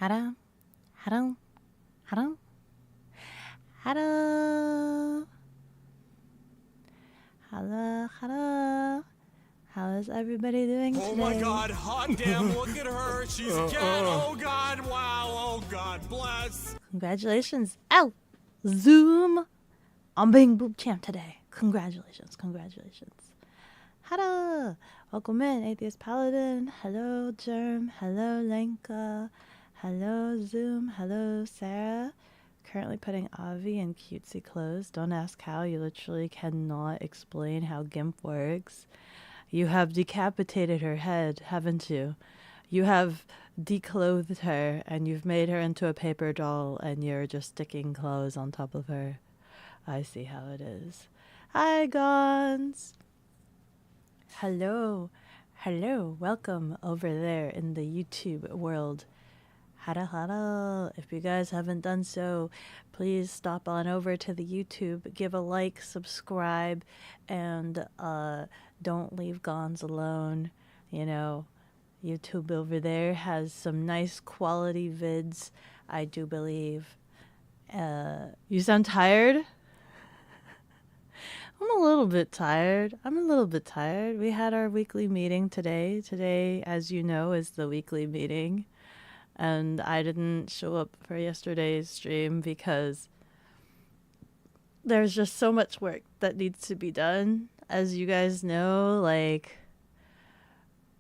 Hello, hello, hello, hello, hello, hello. How is everybody doing today? Oh my God, hot damn, look at her. She's a cat. Oh God, wow. Oh God, bless. Congratulations. Ow! Zoom! I'm being boob champ today. Congratulations, congratulations. Hello! Welcome in, Atheist Paladin. Hello, Germ. Hello, Lenka. Hello, Zoom. Hello, Sarah. Currently putting Avi in cutesy clothes. Don't ask how. You literally cannot explain how GIMP works. You have decapitated her head, haven't you? You have declothed her and you've made her into a paper doll and you're just sticking clothes on top of her. I see how it is. Hi, Gons. Hello. Hello. Welcome over there in the YouTube world. Hada hada. If you guys haven't done so, please stop on over to the YouTube, give a like, subscribe, and don't leave Gons alone. You know, YouTube over there has some nice quality vids, I do believe. You sound tired? I'm a little bit tired. We had our weekly meeting today. Today, as you know, is the weekly meeting. And I didn't show up for yesterday's stream because there's just so much work that needs to be done. As you guys know, like,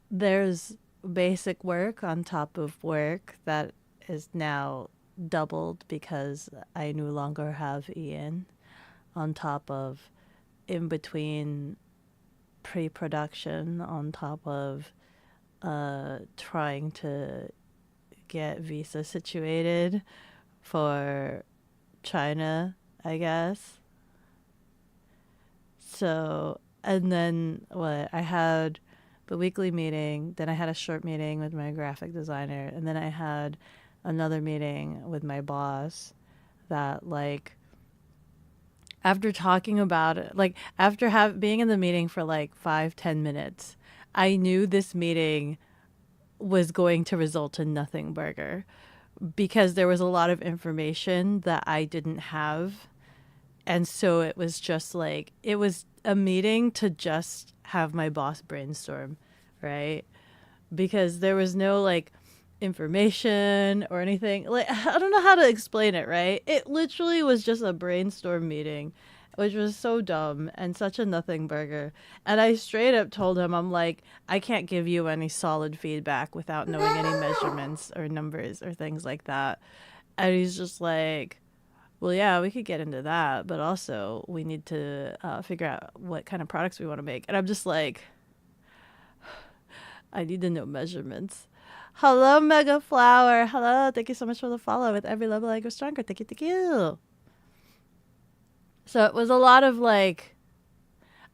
there's basic work on top of work that is now doubled because I no longer have Ian, on top of in between pre-production, on top of trying to get visa situated for China, I guess. So, and then I had the weekly meeting, then I had a short meeting with my graphic designer, and then I had another meeting with my boss that, like, after talking about it, like, after being in the meeting for like 5-10 minutes, I knew this meeting was going to result in nothing burger because there was a lot of information that I didn't have. And so it was just like, it was a meeting to just have my boss brainstorm, right? Because there was no like information or anything. Like, I don't know how to explain it, right? It literally was just a brainstorm meeting, which was so dumb and such a nothing burger. And I straight up told him, I'm like, I can't give you any solid feedback without knowing any measurements or numbers or things like that. And he's just like, well, yeah, we could get into that, but also we need to figure out what kind of products we want to make. And I'm just like, I need to know measurements. Hello, Mega Flower. Hello, thank you so much for the follow. With every level I go stronger. Thank you, thank you. So it was a lot of like,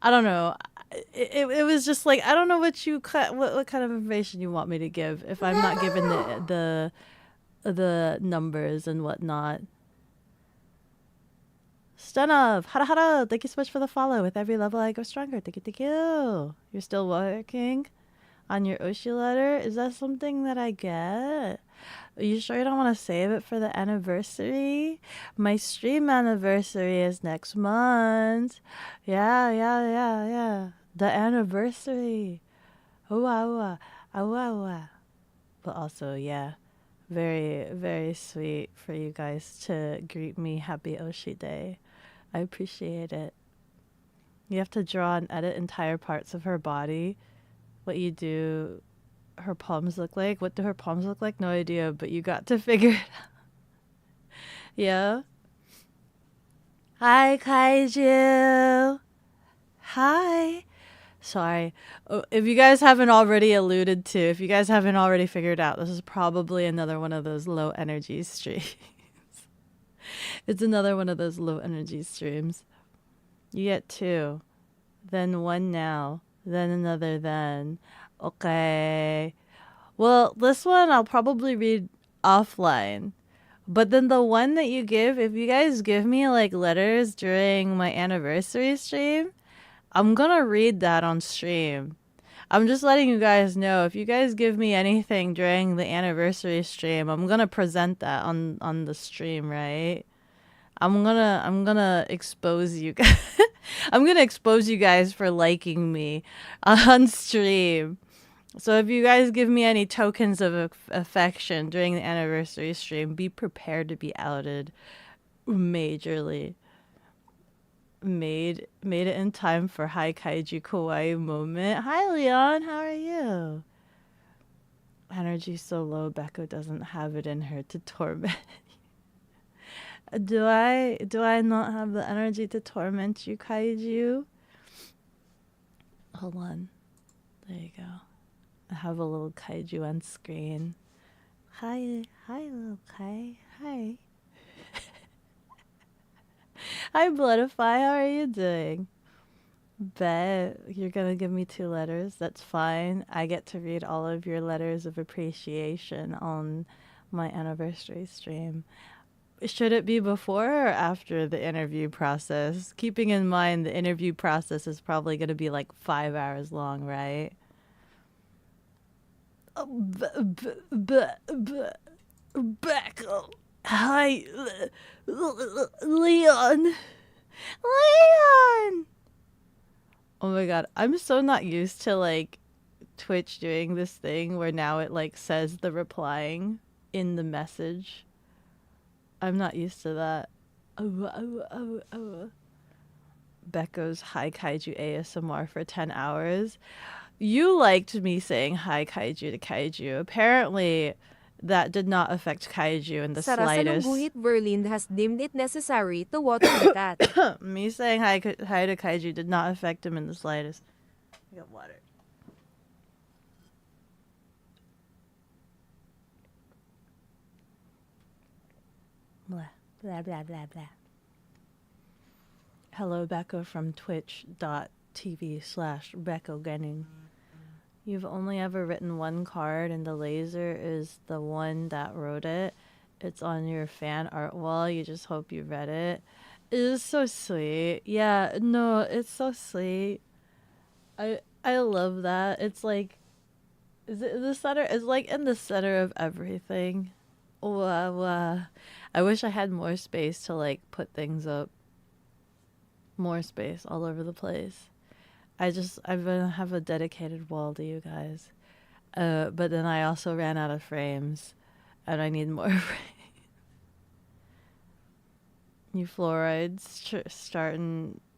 I don't know. It was just like, I don't know what kind of information you want me to give if I'm not given the numbers and whatnot. Stunov, hara hara. Thank you so much for the follow. With every level I go stronger. Thank you, thank you. You're still working on your Oshi letter? Is that something that I get? Are you sure you don't want to save it for the anniversary? My stream anniversary is next month. Yeah. The anniversary. Ooh. But also, yeah, very, very sweet for you guys to greet me happy Oshi Day. I appreciate it. You have to draw and edit entire parts of her body. What you do, her palms look like? What do her palms look like? No idea, but you got to figure it out. Yeah. Hi, Kaiju. Hi. Sorry. If you guys haven't already if you guys haven't already figured out, this is probably another one of those low energy streams. It's another one of those low energy streams. You get two, then one now, then another then. Okay. Well, this one I'll probably read offline. But then the one that you give, if you guys give me like letters during my anniversary stream, I'm gonna read that on stream. I'm just letting you guys know, if you guys give me anything during the anniversary stream, I'm gonna present that on the stream, right? I'm gonna expose you guys. I'm gonna expose you guys for liking me on stream. So if you guys give me any tokens of affection during the anniversary stream, be prepared to be outed majorly. Made it in time for High Kaiju Kawaii moment. Hi Leon, how are you? Energy so low, Beko doesn't have it in her to torment. Do I not have the energy to torment you, Kaiju? Hold on. There you go. I have a little Kaiju on screen. Hi, little Kai. Hi. Hi, Bloodify. How are you doing? Bet you're gonna give me 2 letters. That's fine. I get to read all of your letters of appreciation on my anniversary stream. Should it be before or after the interview process? Keeping in mind the interview process is probably going to be like 5 hours long, right? Beckle. Hi, Leon. Leon. Oh my god, I'm so not used to like Twitch doing this thing where now it like says the replying in the message. I'm not used to that. Beko's Hi Kaiju ASMR for 10 hours. You liked me saying Hi Kaiju to Kaiju. Apparently, that did not affect Kaiju in the Sarasa ng slightest. guhit Berlin has deemed it necessary to water the cat. Me saying hi to Kaiju did not affect him in the slightest. I got water. Blah, blah, blah, blah, blah. Hello, Beko from twitch.tv/bekogenning. You've only ever written one card, and the laser is the one that wrote it. It's on your fan art wall. You just hope you read it. It is so sweet. Yeah, no, it's so sweet. I love that. It's like, is it the center? It's like in the center of everything. Wow. I wish I had more space to like put things up. More space all over the place. I have a dedicated wall to you guys. But then I also ran out of frames, and I need more frames. You fluorides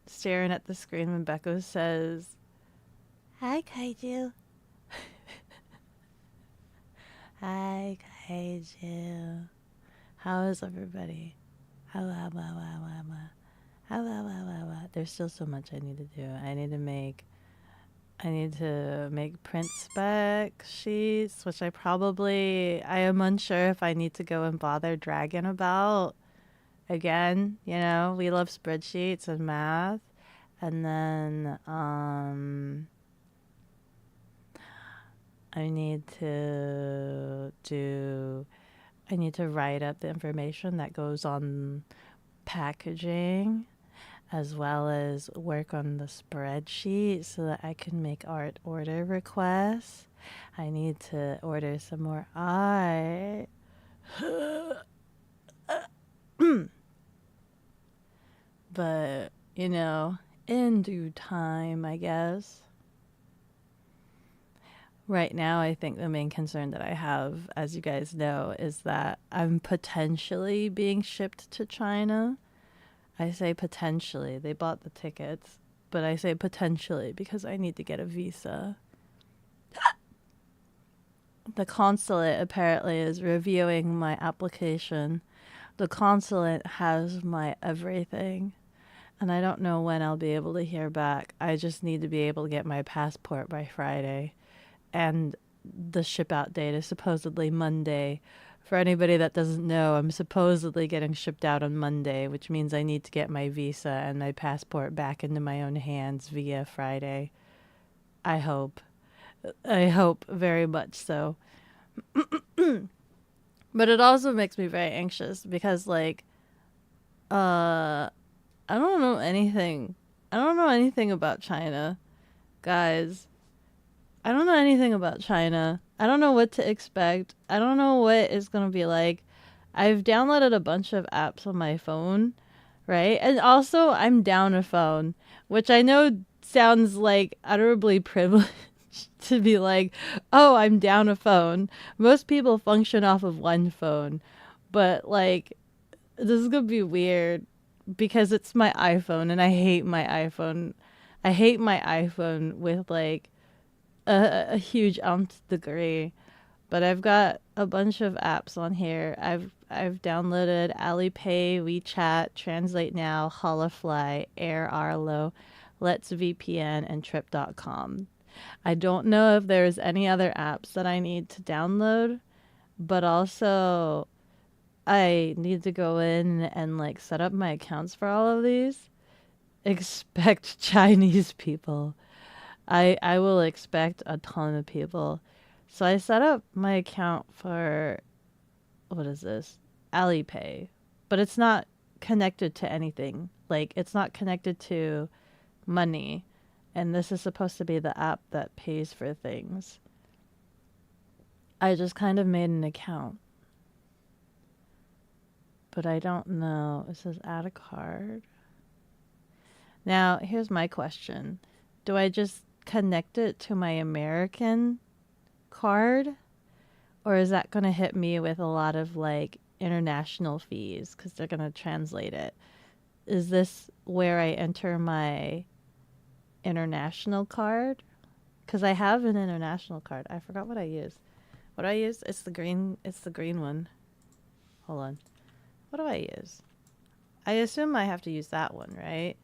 staring at the screen when Beko says, "Hi, Kaiju." Hi, Kaiju. How is everybody? There's still so much I need to do. I need to make print spec sheets, which I am unsure if I need to go and bother Dragon about. Again, we love spreadsheets and math. And then I need to write up the information that goes on packaging, as well as work on the spreadsheet so that I can make order requests. I need to order some more art. But, in due time, I guess. Right now, I think the main concern that I have, as you guys know, is that I'm potentially being shipped to China. I say potentially. They bought the tickets, but I say potentially because I need to get a visa. The consulate apparently is reviewing my application. The consulate has my everything, and I don't know when I'll be able to hear back. I just need to be able to get my passport by Friday. And the ship out date is supposedly Monday. For anybody that doesn't know, I'm supposedly getting shipped out on Monday, which means I need to get my visa and my passport back into my own hands via Friday. I hope. I hope very much so. But it also makes me very anxious because, like, I don't know anything. I don't know anything about China, guys. I don't know anything about China. I don't know what to expect. I don't know what it's going to be like. I've downloaded a bunch of apps on my phone, right? And also, I'm down a phone, which I know sounds like utterly privileged to be like, oh, I'm down a phone. Most people function off of one phone, but like, this is going to be weird because it's my iPhone and I hate my iPhone. I hate my iPhone with like a huge nth degree. But I've got a bunch of apps on here. I've downloaded Alipay, WeChat, Translate Now, Holofly, Air Arlo, Let's VPN, and Trip.com. I don't know if there's any other apps that I need to download, but also I need to go in and like set up my accounts for all of these. Expect Chinese people. I will expect a ton of people. So I set up my account for what is this? Alipay. But it's not connected to anything. Like it's not connected to money. And this is supposed to be the app that pays for things. I just kind of made an account. But I don't know. It says add a card. Now, here's my question. Do I just connect it to my American card? Or is that going to hit me with a lot of like international fees because they're going to translate it? Is this where I enter my international card? Because I have an international card. I forgot what I use. What do I use? It's the green. It's the green one. Hold on. What do I use? I assume I have to use that one, right?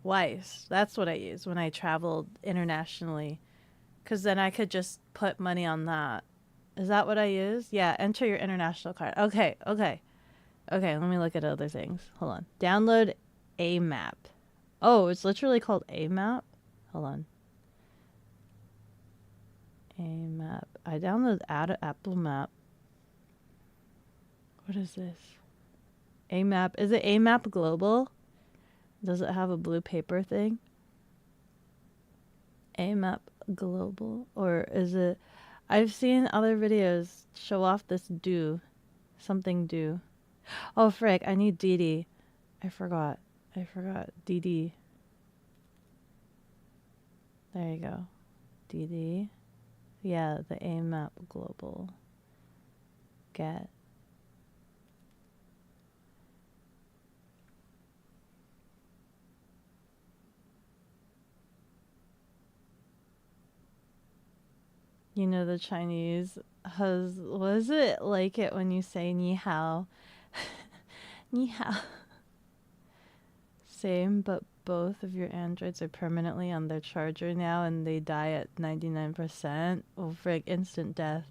Weiss. That's what I use when I traveled internationally. Because then I could just put money on that. Is that what I use? Yeah, enter your international card. Okay, okay. Okay, let me look at other things. Hold on. Download a map. Oh, it's literally called a map? Hold on. A map. I downloaded Apple Map. What is this? A map. Is it a map global? Does it have a blue paper thing? A map global? Or is it... I've seen other videos show off this do. Something do. Oh, frick. I need DD. I forgot. DD. There you go. DD. Yeah, the A map global. Get. You know the Chinese has... Was it like it when you say ni hao? Ni hao. Same, but both of your androids are permanently on their charger now and they die at 99%. Oh, frig, instant death.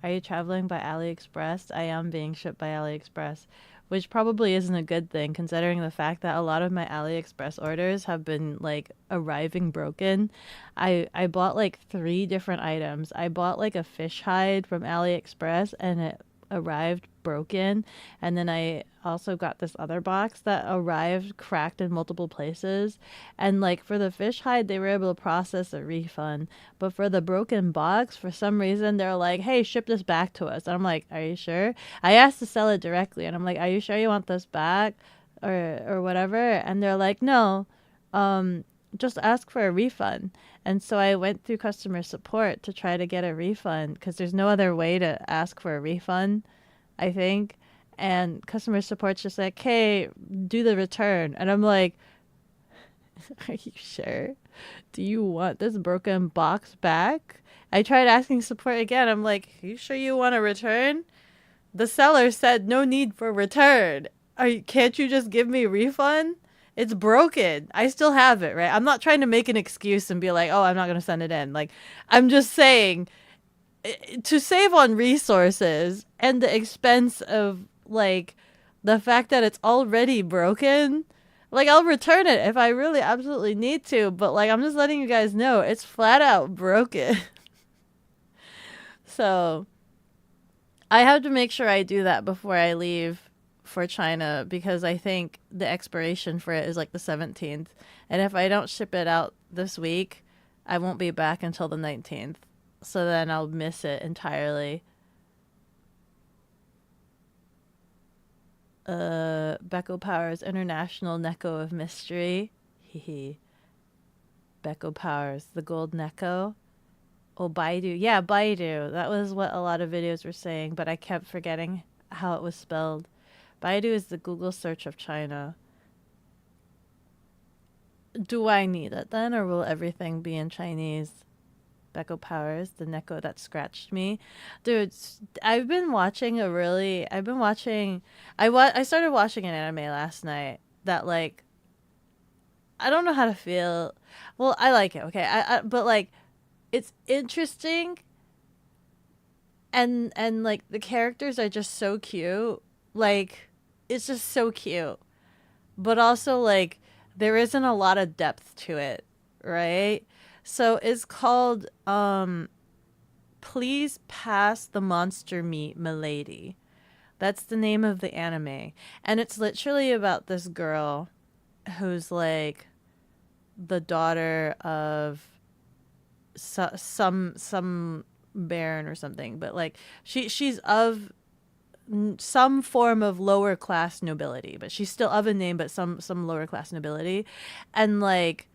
Are you traveling by AliExpress? I am being shipped by AliExpress, which probably isn't a good thing considering the fact that a lot of my AliExpress orders have been like arriving broken. I bought like 3 different items. I bought like a fish hide from AliExpress and it arrived broken, and then I also got this other box that arrived cracked in multiple places, and like for the fish hide they were able to process a refund, but for the broken box for some reason they're like, hey, ship this back to us, and I'm like, are you sure? I asked to sell it directly and I'm like, are you sure you want this back or whatever, and they're like, no, just ask for a refund. And so I went through customer support to try to get a refund because there's no other way to ask for a refund, I think. And customer support's just like, hey, do the return. And I'm like, are you sure? Do you want this broken box back? I tried asking support again. I'm like, are you sure you want a return? The seller said no need for return. Can't you just give me a refund? It's broken. I still have it, right? I'm not trying to make an excuse and be like, oh, I'm not going to send it in. Like, I'm just saying to save on resources and the expense of, like, the fact that it's already broken. Like, I'll return it if I really absolutely need to. But, like, I'm just letting you guys know it's flat out broken. So, I have to make sure I do that before I leave for China because I think the expiration for it is like the 17th. And if I don't ship it out this week, I won't be back until the 19th. So then I'll miss it entirely. Beko Powers International Neko of Mystery. Hehe. Beko Powers, the gold Neko. Oh, Baidu. Yeah, Baidu. That was what a lot of videos were saying, but I kept forgetting how it was spelled. Baidu is the Google search of China. Do I need it then, or will everything be in Chinese? Beko Powers, the Neko that scratched me. Dude, I've been watching I started watching an anime last night that, like, I don't know how to feel. Well, I like it, okay? But, like, it's interesting, and like, the characters are just so cute. Like, it's just so cute. But also, like, there isn't a lot of depth to it, right? So it's called Please Pass the Monster Meat, Milady. That's the name of the anime. And it's literally about this girl who's like the daughter of some baron or something, but like she's of some form of lower class nobility, but she's still of a name, but some lower class nobility. And like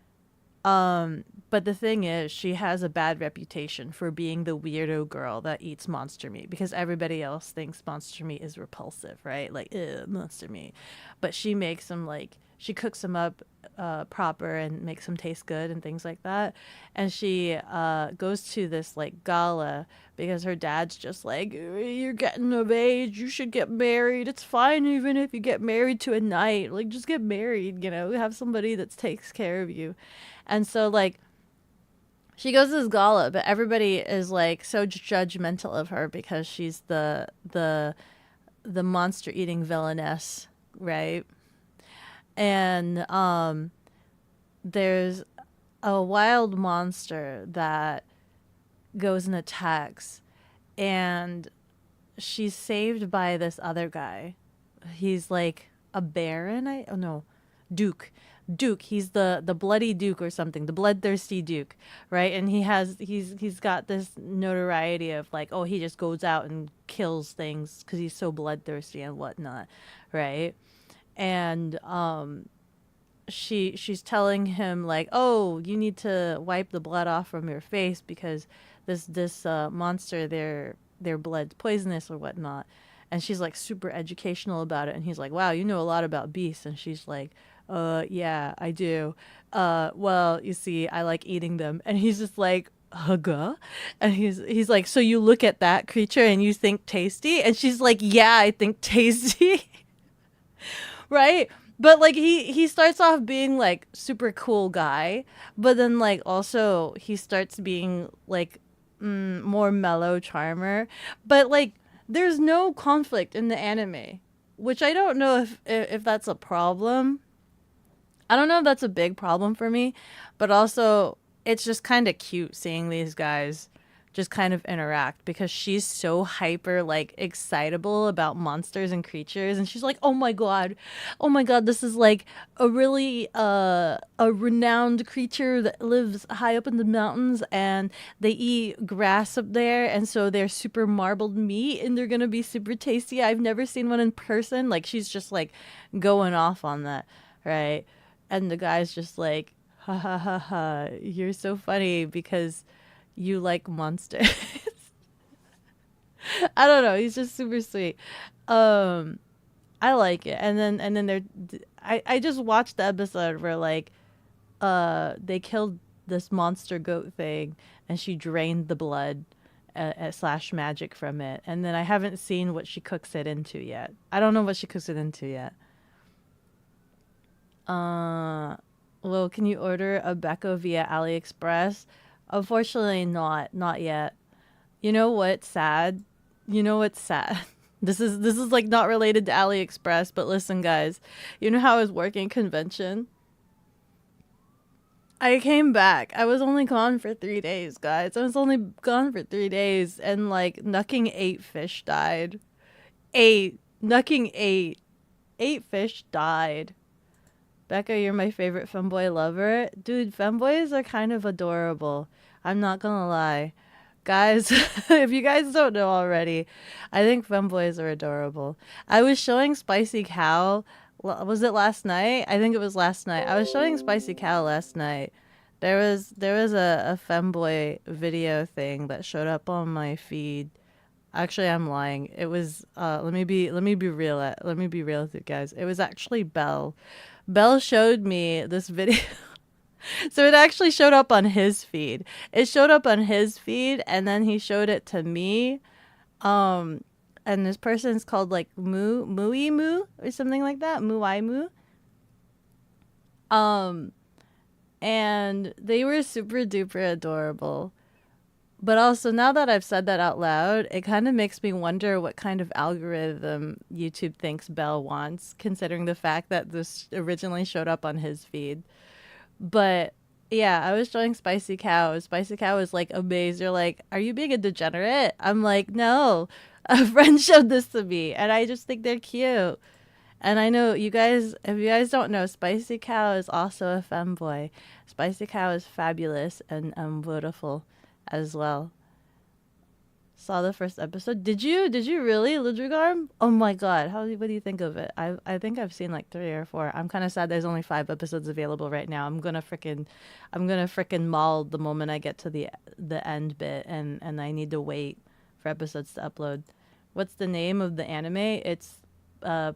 but the thing is, she has a bad reputation for being the weirdo girl that eats monster meat because everybody else thinks monster meat is repulsive, right? Like, ew, monster meat. But she makes them, like, she cooks them up proper and makes them taste good and things like that. And she goes to this, like, gala because her dad's just like, you're getting of age, you should get married. It's fine even if you get married to a knight. Like, just get married, you know, have somebody that takes care of you. And so, like, she goes to this gala, but everybody is like so judgmental of her because she's the monster eating villainess, right? And there's a wild monster that goes and attacks, and she's saved by this other guy. He's like a baron, Duke. He's the bloody Duke or something, the bloodthirsty Duke, right? And he's got this notoriety of like, oh, he just goes out and kills things because he's so bloodthirsty and whatnot, right? And she's telling him like, oh, you need to wipe the blood off from your face because this monster, their blood's poisonous or whatnot. And she's like super educational about it, and he's like, wow, you know a lot about beasts. And she's like, yeah, I do. Well, you see, I like eating them. And he's just like, Hugga? And he's like, so you look at that creature and you think tasty? And she's like, yeah, I think tasty. Right? But like he starts off being like super cool guy, but then like also he starts being like more mellow charmer. But like there's no conflict in the anime, which I don't know if that's a problem. I don't know if that's a big problem for me, but also it's just kind of cute seeing these guys just kind of interact because she's so hyper like excitable about monsters and creatures, and she's like, oh my god, this is like a really a renowned creature that lives high up in the mountains, and they eat grass up there, and so they're super marbled meat and they're gonna be super tasty. I've never seen one in person. Like she's just like going off on that, right? And the guy's just like, ha ha ha ha, you're so funny because you like monsters. I don't know. He's just super sweet. I like it. And then I just watched the episode where like they killed this monster goat thing and she drained the blood slash magic from it. And then I haven't seen what she cooks it into yet. I don't know what she cooks it into yet. Well, can you order a Beko via AliExpress? Unfortunately, not yet. You know what's sad? This is like not related to AliExpress, but listen, guys. You know how I was working convention? I came back. I was only gone for 3 days, guys. I was only gone for 3 days, and like Nucking 8 fish died. 8. Nucking 8. 8 fish died. Beko, you're my favorite femboy lover. Dude, femboys are kind of adorable. I'm not gonna lie. Guys, if you guys don't know already, I think femboys are adorable. I was showing Spicy Cow. Was it last night? I think it was last night. I was showing Spicy Cow last night. There was a femboy video thing that showed up on my feed. Actually, I'm lying. It was let me be real with you guys. It was actually Belle. Belle showed me this video. So it actually showed up on his feed. It showed up on his feed, and then he showed it to me. And this person's called like Mooey Moo or something like that. Mooey Moo. And they were super duper adorable. But also, now that I've said that out loud, it kind of makes me wonder what kind of algorithm YouTube thinks Belle wants, considering the fact that this originally showed up on his feed. But yeah, I was showing Spicy Cow. Spicy Cow was like amazed. You're like, are you being a degenerate? I'm like, no. A friend showed this to me, and I just think they're cute. And I know you guys, if you guys don't know, Spicy Cow is also a femboy. Spicy Cow is fabulous and beautiful as well. Saw the first episode. Did you really, Ludrigarm? Oh my god, what do you think of it? I think I've seen like 3 or 4. I'm kind of sad there's only 5 episodes available right now. I'm gonna frickin' maul the moment I get to the end bit, and I need to wait for episodes to upload. What's the name of the anime? It's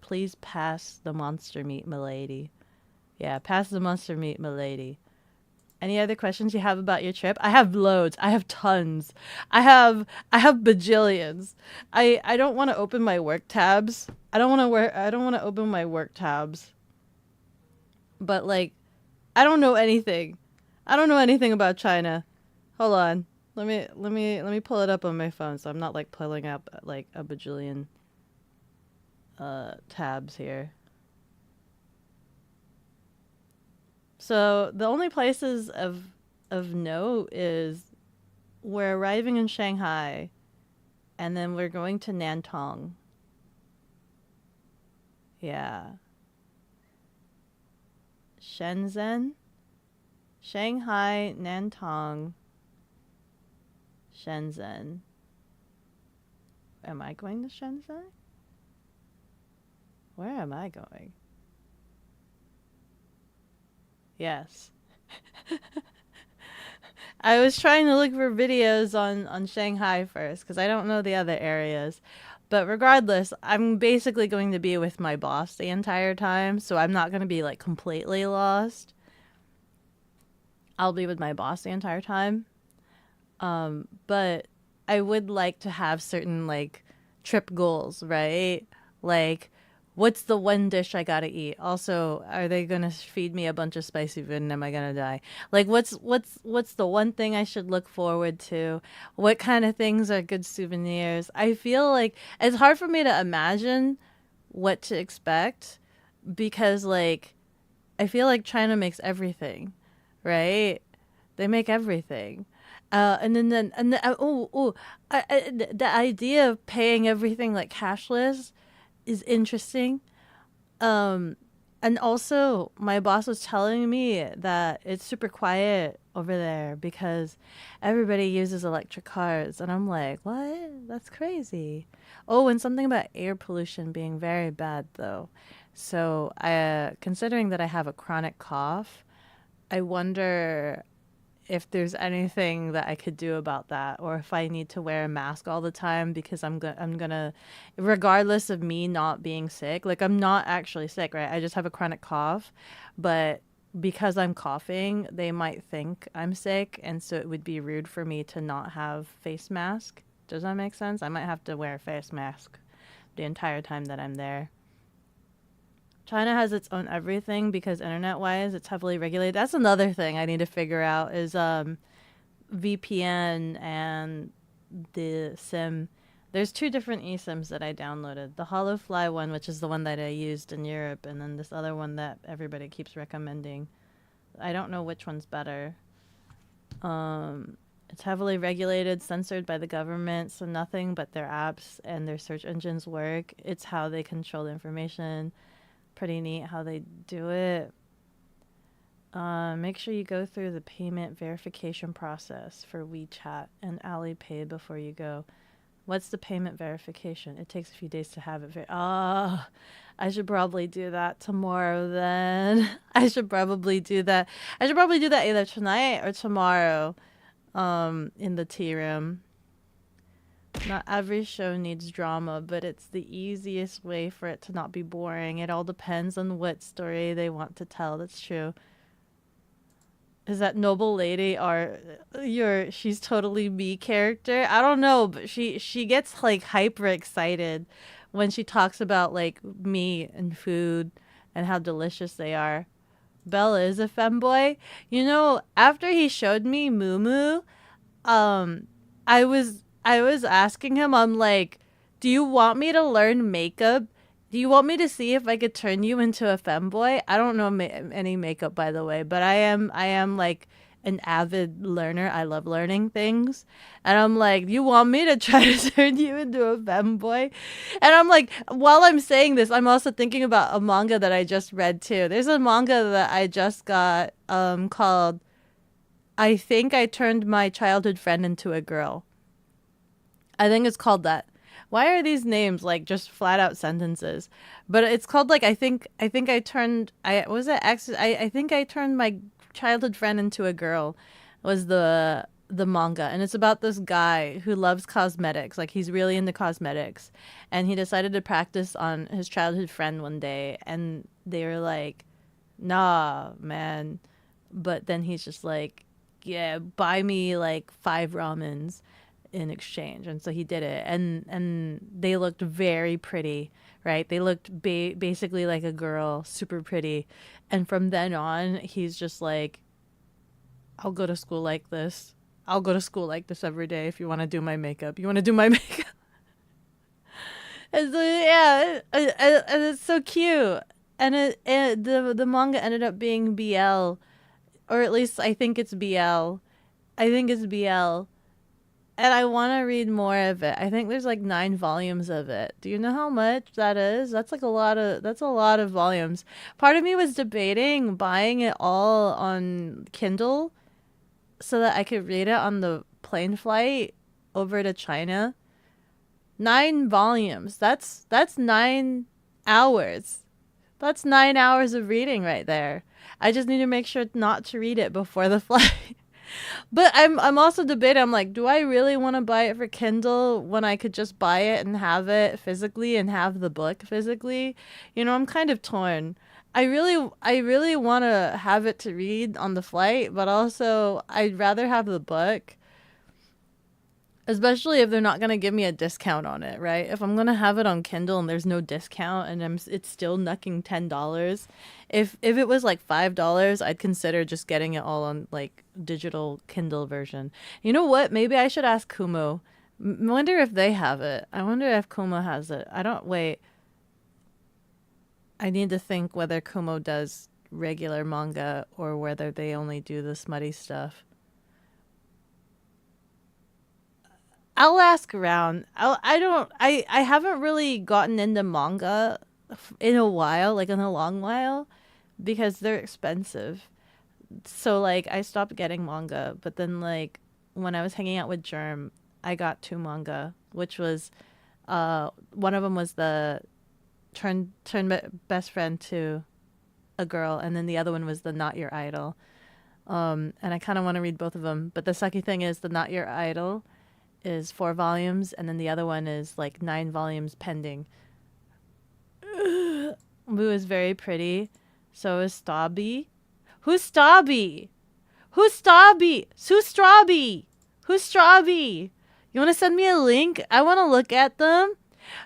Please Pass the Monster Meat, Milady. Yeah, Pass the Monster Meat, Milady. Any other questions you have about your trip? I have loads. I have tons. I have bajillions. I don't want to open my work tabs. I don't want to open my work tabs. But like, I don't know anything. I don't know anything about China. Hold on. Let me pull it up on my phone so I'm not like pulling up like a bajillion tabs here. So the only places of note is we're arriving in Shanghai, and then we're going to Nantong. Yeah. Shenzhen, Shanghai, Nantong, Shenzhen. Am I going to Shenzhen? Where am I going? Yes. I was trying to look for videos on Shanghai first because I don't know the other areas. But regardless, I'm basically going to be with my boss the entire time, so I'm not going to be like completely lost. I'll be with my boss the entire time. But I would like to have certain like trip goals, right? Like, what's the one dish I gotta eat? Also, are they gonna feed me a bunch of spicy food and am I gonna die? Like, what's the one thing I should look forward to? What kind of things are good souvenirs? I feel like it's hard for me to imagine what to expect because, like, I feel like China makes everything, right? They make everything. The idea of paying everything like cashless is interesting. And also my boss was telling me that it's super quiet over there because everybody uses electric cars. And I'm like, what? That's crazy. Oh, and something about air pollution being very bad though. So considering that I have a chronic cough, I wonder if there's anything that I could do about that, or if I need to wear a mask all the time because I'm gonna, regardless of me not being sick, like I'm not actually sick, right? I just have a chronic cough, but because I'm coughing, they might think I'm sick, and so it would be rude for me to not have face mask. Does that make sense? I might have to wear a face mask the entire time that I'm there. China has its own everything because internet-wise, it's heavily regulated. That's another thing I need to figure out is VPN and the SIM. There's 2 different eSIMs that I downloaded. The HoloFly one, which is the one that I used in Europe, and then this other one that everybody keeps recommending. I don't know which one's better. It's heavily regulated, censored by the government, so nothing but their apps and their search engines work. It's how they control the information. pretty neat how they do it. Make sure you go through the payment verification process for WeChat and Alipay before you go. What's the payment verification? It takes a few days to have it. I should probably do that tomorrow then. I should probably do that. I should probably do that either tonight or tomorrow in the tea room. Not every show needs drama, but it's the easiest way for it to not be boring. It all depends on what story they want to tell. That's true. Is that noble lady or she's totally me character? I don't know, but she gets like hyper excited when she talks about like meat and food and how delicious they are. Belle is a femboy. You know, after he showed me Moo Moo, I was asking him, I'm like, do you want me to learn makeup? Do you want me to see if I could turn you into a femboy? I don't know any makeup, by the way, but I am like an avid learner. I love learning things. And I'm like, you want me to try to turn you into a femboy? And I'm like, while I'm saying this, I'm also thinking about a manga that I just read too. There's a manga that I just got called I Think I Turned My Childhood Friend into a Girl. I think it's called that. Why are these names like just flat out sentences? But it's called like I think I turned I think I turned my childhood friend into a girl was the manga, and it's about this guy who loves cosmetics. Like he's really into cosmetics, and he decided to practice on his childhood friend one day, and they were like, "Nah, man." But then he's just like, "Yeah, buy me like 5 ramens." In exchange, and so he did it, and they looked very pretty, right? They looked basically like a girl, super pretty, and from then on he's just like, I'll go to school like this. I'll go to school like this every day. If you want to do my makeup, you want to do my makeup. And so yeah, and it's so cute, and the manga ended up being BL, or at least I think it's BL. I think it's BL. And I want to read more of it. I think there's like 9 volumes of it. Do you know how much that is? That's like that's a lot of volumes. Part of me was debating buying it all on Kindle so that I could read it on the plane flight over to China. 9 volumes. That's 9 hours. That's 9 hours of reading right there. I just need to make sure not to read it before the flight. But I'm also debating. I'm like, do I really want to buy it for Kindle when I could just buy it and have it physically and have the book physically? You know, I'm kind of torn. I really want to have it to read on the flight, but also I'd rather have the book. Especially if they're not going to give me a discount on it, right? If I'm going to have it on Kindle and there's no discount and it's still knucking $10, if it was like $5, I'd consider just getting it all on like digital Kindle version. You know what? Maybe I should ask Kumo. Wonder if they have it. I wonder if Kumo has it. Wait. I need to think whether Kumo does regular manga or whether they only do the smutty stuff. I'll ask around. I haven't really gotten into manga in a while, like in a long while, because they're expensive. So like I stopped getting manga, but then like when I was hanging out with Germ, I got 2 manga, which was one of them was the turn best friend to a girl, and then the other one was the Not Your Idol. And I kind of want to read both of them, but the sucky thing is the Not Your Idol is 4 volumes, and then the other one is like 9 volumes pending. Moo is very pretty. So is Stabby. Who's Stabby? Who's Stabby? Who's Strawby? Who's Strawby? You want to send me a link? I want to look at them.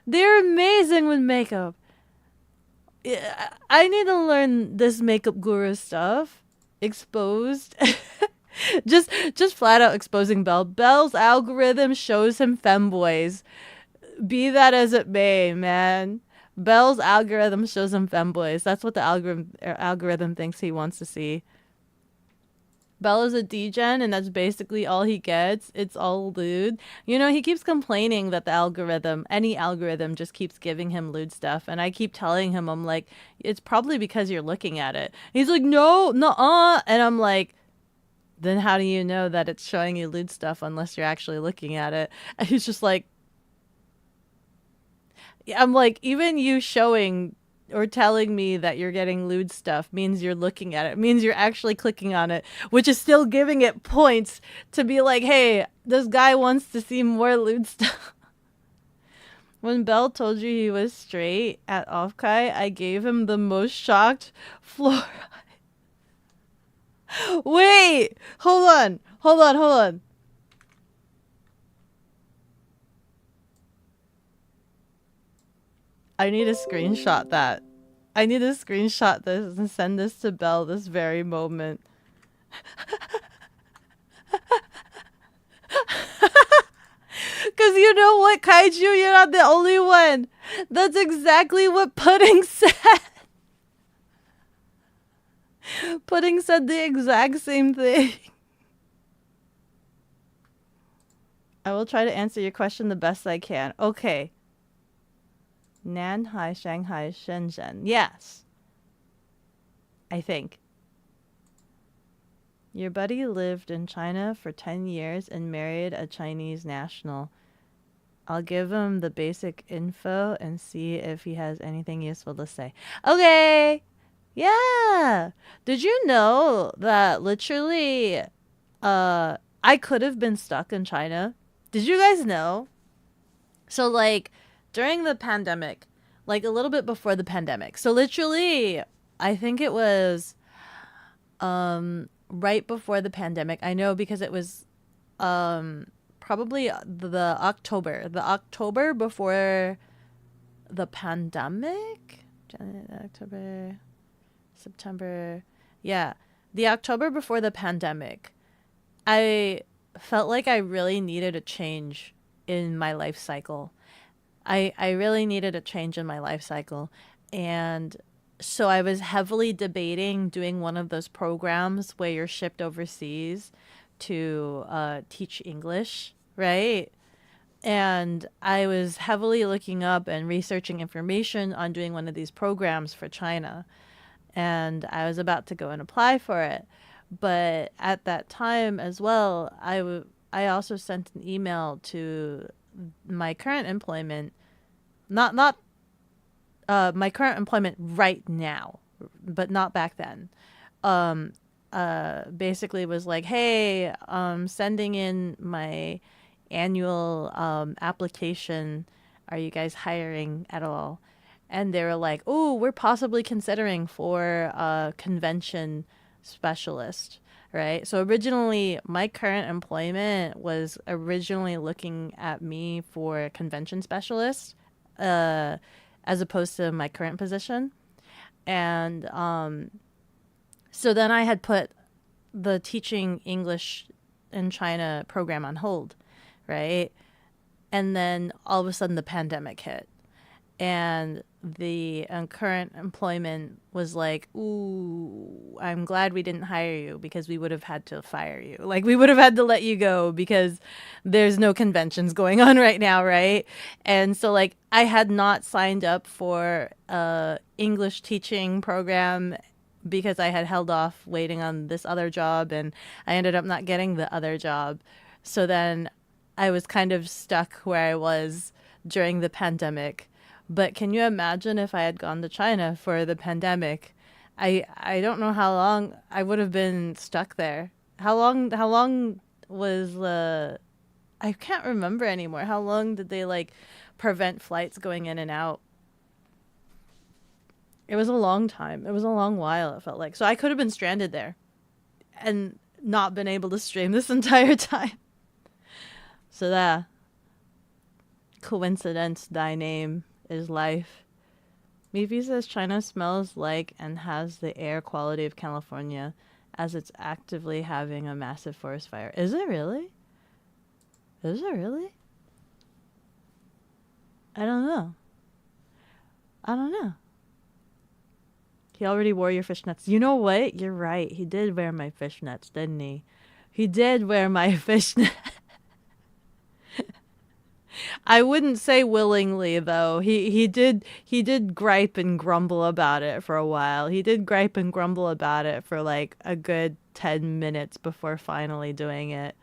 They're amazing with makeup. I need to learn this makeup guru stuff. Exposed. just flat out exposing Belle. Belle's algorithm shows him femboys. Be that as it may, man. Belle's algorithm shows him femboys. That's what the algorithm thinks he wants to see. Bell is a degen, and that's basically all he gets. It's all lewd. You know, he keeps complaining that the algorithm, any algorithm, just keeps giving him lewd stuff. And I keep telling him, I'm like, it's probably because you're looking at it. He's like, no, nuh-uh. And I'm like, then how do you know that it's showing you lewd stuff unless you're actually looking at it? And he's just like, I'm like, even you showing or telling me that you're getting lewd stuff means you're looking at it, means you're actually clicking on it, which is still giving it points to be like, hey, this guy wants to see more lewd stuff. When Bell told you he was straight at Offkai, I gave him the most shocked floor. Wait, hold on. I need to screenshot that. I need to screenshot this and send this to Belle this very moment. Because you know what, Kaiju? You're not the only one. That's exactly what Pudding said. Pudding said the exact same thing. I will try to answer your question the best I can. Okay. Nanhai, Shanghai, Shenzhen. Yes. I think. Your buddy lived in China for 10 years and married a Chinese national. I'll give him the basic info and see if he has anything useful to say. Okay. Yeah. Did you know that literally I could have been stuck in China? Did you guys know? So like during the pandemic, like a little bit before the pandemic. So literally I think it was right before the pandemic. I know because it was probably the October before the pandemic. October, September. Yeah, the October before the pandemic. I felt like I really needed a change in my life cycle. I really needed a change in my life cycle. And so I was heavily debating doing one of those programs where you're shipped overseas to teach English, right? And I was heavily looking up and researching information on doing one of these programs for China. And I was about to go and apply for it. But at that time as well, I also sent an email to my current employment, not my current employment right now, but not back then. Basically was like, hey, sending in my annual application. Are you guys hiring at all? And they were like, oh, we're possibly considering for a convention specialist, right? So originally, my current employment was originally looking at me for a convention specialist, as opposed to my current position. And so then I had put the teaching English in China program on hold, right? And then all of a sudden the pandemic hit. And the current employment was like, ooh, I'm glad we didn't hire you because we would have had to fire you. Like, we would have had to let you go because there's no conventions going on right now, right? And so, like, I had not signed up for a English teaching program because I had held off waiting on this other job, and I ended up not getting the other job. So then I was kind of stuck where I was during the pandemic. But can you imagine if I had gone to China for the pandemic? I don't know how long I would have been stuck there. How long was the I can't remember anymore. How long did they like prevent flights going in and out? It was a long time. It was a long while, it felt like. So I could have been stranded there and not been able to stream this entire time. So that coincidence, thy name is life. Mifi says China smells like and has the air quality of California as it's actively having a massive forest fire. Is it really? Is it really? I don't know. I don't know. He already wore your fishnets. You know what? You're right. He did wear my fishnets, didn't he? He did wear my fishnets. I wouldn't say willingly though. He did gripe and grumble about it for a while. He did gripe and grumble about it for like a good 10 minutes before finally doing it.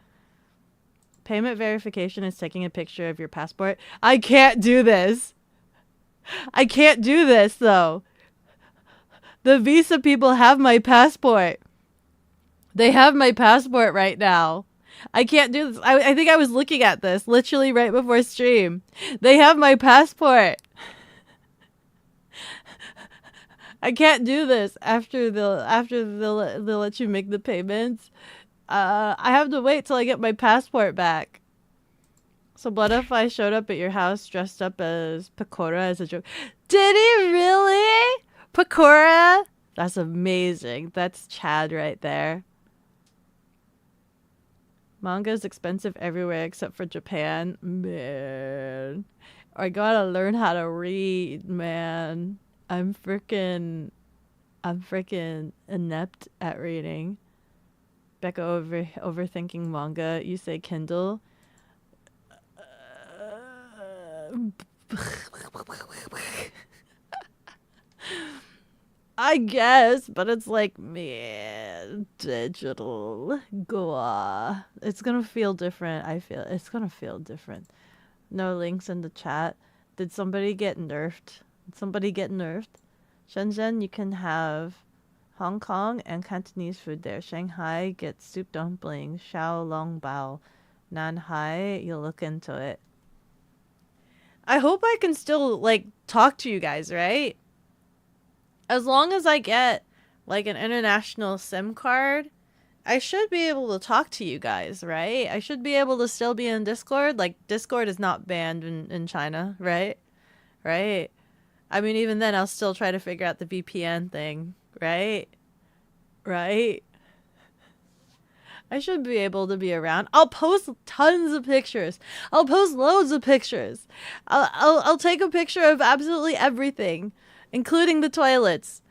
Payment verification is taking a picture of your passport. I can't do this. I can't do this though. The visa people have my passport. They have my passport right now. I can't do this. I think I was looking at this literally right before stream. They have my passport. I can't do this after they'll let you make the payments. I have to wait till I get my passport back. So what if I showed up at your house dressed up as Pecora as a joke? Did he really? Pecora? That's amazing. That's Chad right there. Manga is expensive everywhere except for Japan. Man. I gotta learn how to read, man. I'm freaking inept at reading. Beko overthinking manga. You say Kindle. I guess, but it's like, man, digital. Goa. It's gonna feel different. I feel it's gonna feel different. No links in the chat. Did somebody get nerfed? Did somebody get nerfed? Shenzhen, you can have Hong Kong and Cantonese food there. Shanghai gets soup dumplings. Xiao Long Bao. Nanhai, you'll look into it. I hope I can still, like, talk to you guys, right? As long as I get, like, an international SIM card, I should be able to talk to you guys, right? I should be able to still be in Discord. Like, Discord is not banned in China, right? Right? I mean, even then, I'll still try to figure out the VPN thing, right? Right? I should be able to be around. I'll post tons of pictures. I'll post loads of pictures. I'll take a picture of absolutely everything, including the toilets.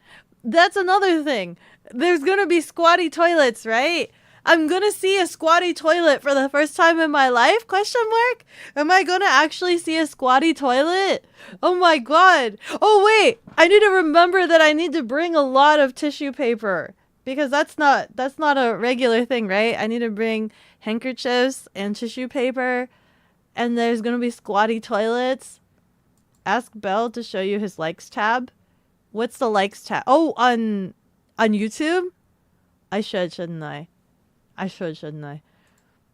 That's another thing. There's gonna be squatty toilets, right? I'm gonna see a squatty toilet for the first time in my life? Question mark? Am I gonna actually see a squatty toilet? Oh my god. Oh wait, I need to remember that I need to bring a lot of tissue paper. Because that's not a regular thing, right? I need to bring handkerchiefs and tissue paper. And there's gonna be squatty toilets. Ask Bell to show you his likes tab. What's the likes tab? Oh, on YouTube? I should, shouldn't I? I should, shouldn't I?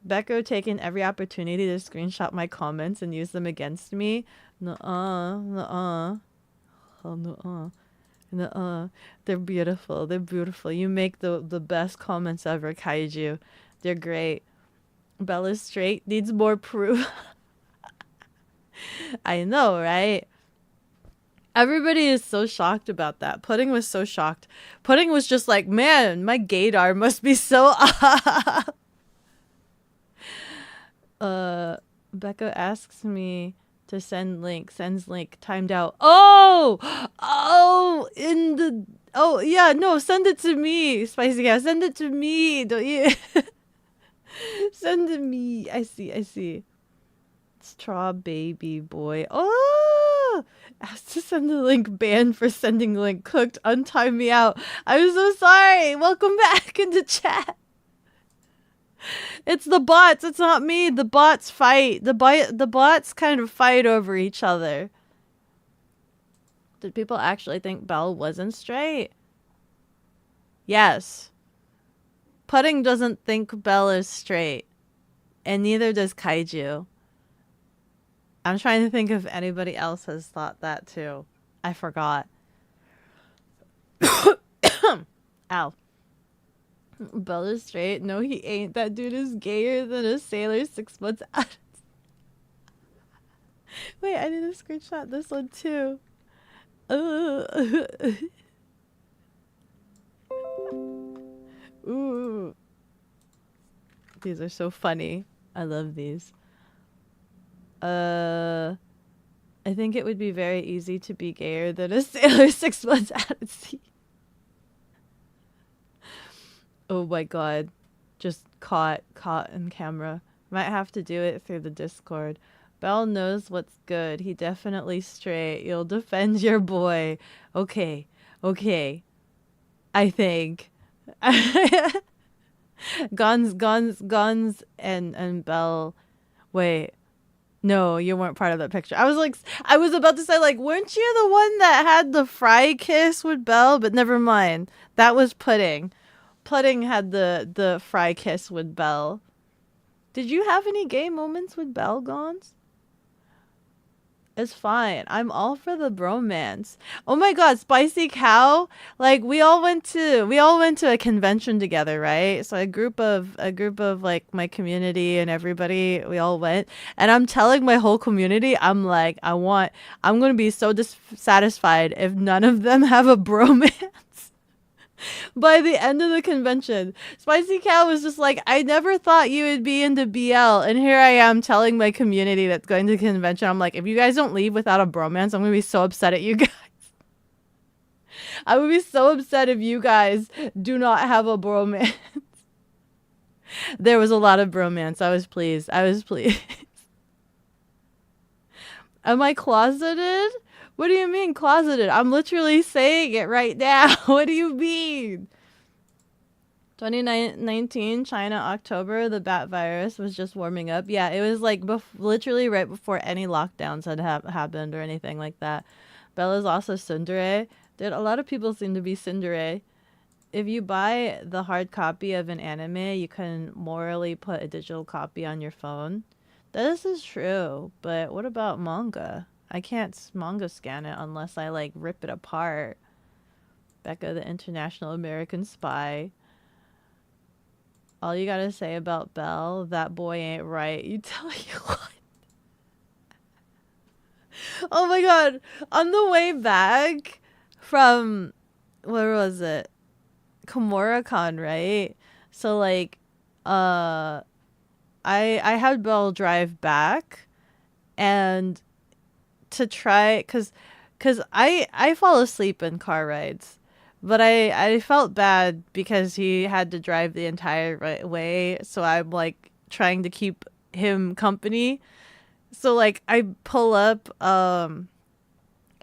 Beko taking every opportunity to screenshot my comments and use them against me. Nuh-uh, nuh-uh. Oh, nuh-uh. Nuh-uh. They're beautiful. They're beautiful. You make the best comments ever, Kaiju. They're great. Bella's straight. Needs more proof. I know, right? Everybody is so shocked about that. Pudding was so shocked. Pudding was just like, man, my gaydar must be so up. Becca asks me to send link. Sends link. Timed out. Oh! Oh, yeah, no, send it to me. Spicy Cat, send it to me. Don't you? Send it to me. I see. Straw baby boy. Oh! Asked to send the link. Banned for sending link. Cooked. Untime me out. I'm so sorry. Welcome back into chat. It's the bots. It's not me. The bots fight. The bots kind of fight over each other. Did people actually think Belle wasn't straight? Yes. Pudding doesn't think Belle is straight. And neither does Kaiju. I'm trying to think if anybody else has thought that too. I forgot. Ow. Belle is straight? No, he ain't. That dude is gayer than a sailor 6 months out. Wait, I need to screenshot this one too. Ooh. These are so funny. I love these. I think it would be very easy to be gayer than a sailor 6 months out at sea. Oh my god. Just caught in camera. Might have to do it through the Discord. Bell knows what's good. He definitely straight. You'll defend your boy. Okay. Okay. I think. Guns and Bell. Wait. No, you weren't part of that picture. I was about to say, like, weren't you the one that had the fry kiss with Belle? But never mind. That was Pudding. Pudding had the fry kiss with Belle. Did you have any gay moments with Belle, Gons? It's fine. I'm all for the bromance. Oh my god, Spicy Cow. Like we all went to a convention together, right? So a group of like my community and everybody, we all went. And I'm telling my whole community, I'm like, I'm going to be so dissatisfied if none of them have a bromance. By the end of the convention, Spicy Cow was just like, I never thought you would be into BL. And here I am telling my community that's going to the convention, I'm like, if you guys don't leave without a bromance, I'm going to be so upset at you guys. I would be so upset if you guys do not have a bromance. There was a lot of bromance. I was pleased. Am I closeted? What do you mean closeted? I'm literally saying it right now. What do you mean? 2019, China, October, the bat virus was just warming up. Yeah, it was like literally right before any lockdowns had happened or anything like that. Bella's also tsundere. Dude, a lot of people seem to be tsundere. If you buy the hard copy of an anime, you can morally put a digital copy on your phone. This is true, but what about manga? I can't manga scan it unless I like rip it apart. Beko the International American Spy. All you gotta say about Belle, that boy ain't right. You tell you what. Oh my god. On the way back from, where was it? Komura-con, right? So like, I had Belle drive back and to try, cause I fall asleep in car rides. But I felt bad because he had to drive the entire way. So I'm like trying to keep him company. So like I pull up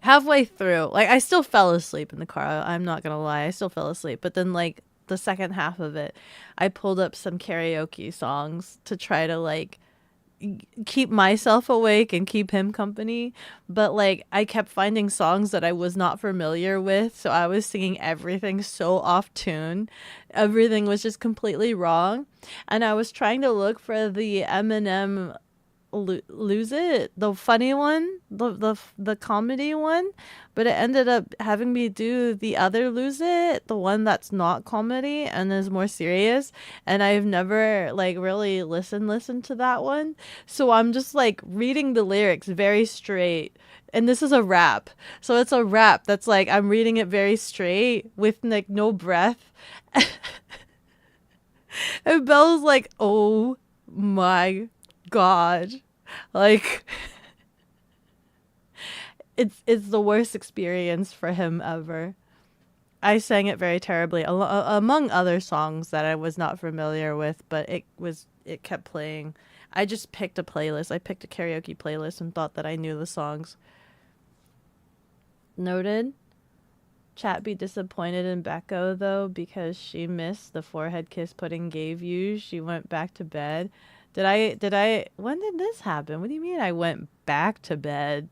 halfway through. Like I still fell asleep in the car. I'm not going to lie. I still fell asleep. But then like the second half of it, I pulled up some karaoke songs to try to like keep myself awake and keep him company, but like I kept finding songs that I was not familiar with, so I was singing everything so off tune. Everything was just completely wrong, and I was trying to look for the Eminem lose it, the funny one, the comedy one, but it ended up having me do the other lose it, the one that's not comedy and is more serious, and I've never like really listened to that one, so I'm just like reading the lyrics very straight, and this is a rap, so it's a rap that's like I'm reading it very straight with like no breath. And Belle's like, oh my god, like it's the worst experience for him ever. I sang it very terribly, among other songs that I was not familiar with, but it kept playing. I just picked a playlist. I picked a karaoke playlist and thought that I knew the songs. Noted. Chat be disappointed in Beko though because she missed the forehead kiss Pudding gave you. She went back to bed. Did I when did this happen? What do you mean I went back to bed?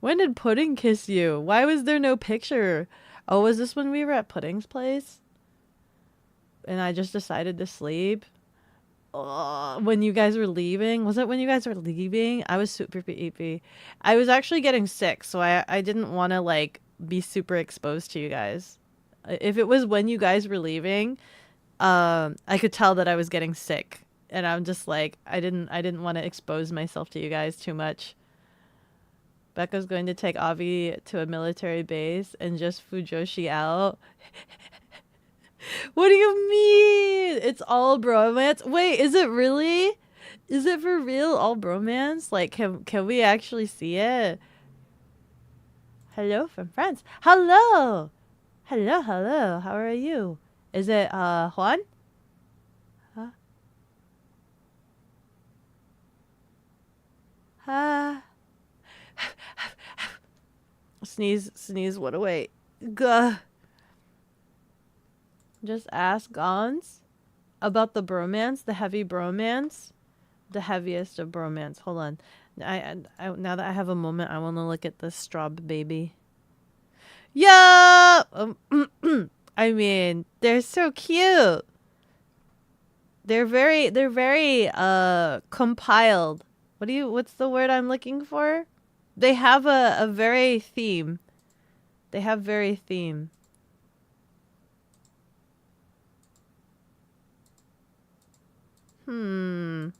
When did Pudding kiss you? Why was there no picture? Oh, was this when we were at Pudding's place? And I just decided to sleep? When you guys were leaving? Was it when you guys were leaving? I was super peepy. I was actually getting sick, so I didn't want to like be super exposed to you guys. If it was when you guys were leaving, I could tell that I was getting sick. And I'm just like, I didn't want to expose myself to you guys too much. Becca's going to take Avi to a military base and just Fujoshi out. What do you mean? It's all bromance? Wait, is it really? Is it for real all bromance? Like, can we actually see it? Hello from France. Hello! Hello, hello. How are you? Is it, Juan? Ah. Sneeze went away. Gah. Just ask Gons about the bromance, the heavy bromance, the heaviest of bromance. Hold on. Now that I have a moment, I want to look at this straw baby. Yeah. I mean, they're so cute. They're very compiled. What's the word I'm looking for? They have a very theme. They have very theme. Hmm.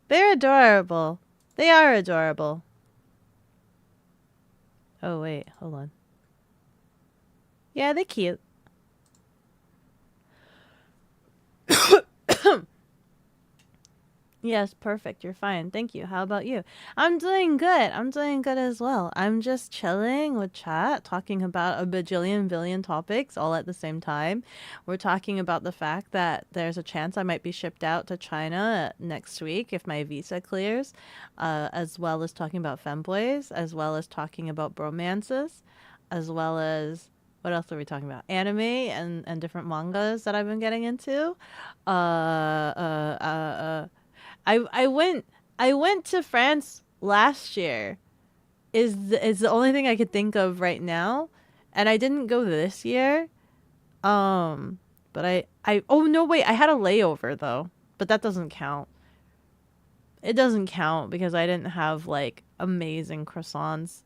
They're adorable. They are adorable. Oh wait, hold on. Yeah, they're cute. Yes, perfect. You're fine. Thank you. How about you? I'm doing good. I'm doing good as well. I'm just chilling with chat, talking about a bajillion billion topics all at the same time. We're talking about the fact that there's a chance I might be shipped out to China next week if my visa clears, as well as talking about femboys, as well as talking about bromances, as well as what else are we talking about? Anime and different mangas that I've been getting into. Uh, uh, uh, uh, I went to France last year. Is the only thing I could think of right now, and I didn't go this year. But I oh no wait, I had a layover though, but that doesn't count. It doesn't count because I didn't have like amazing croissants.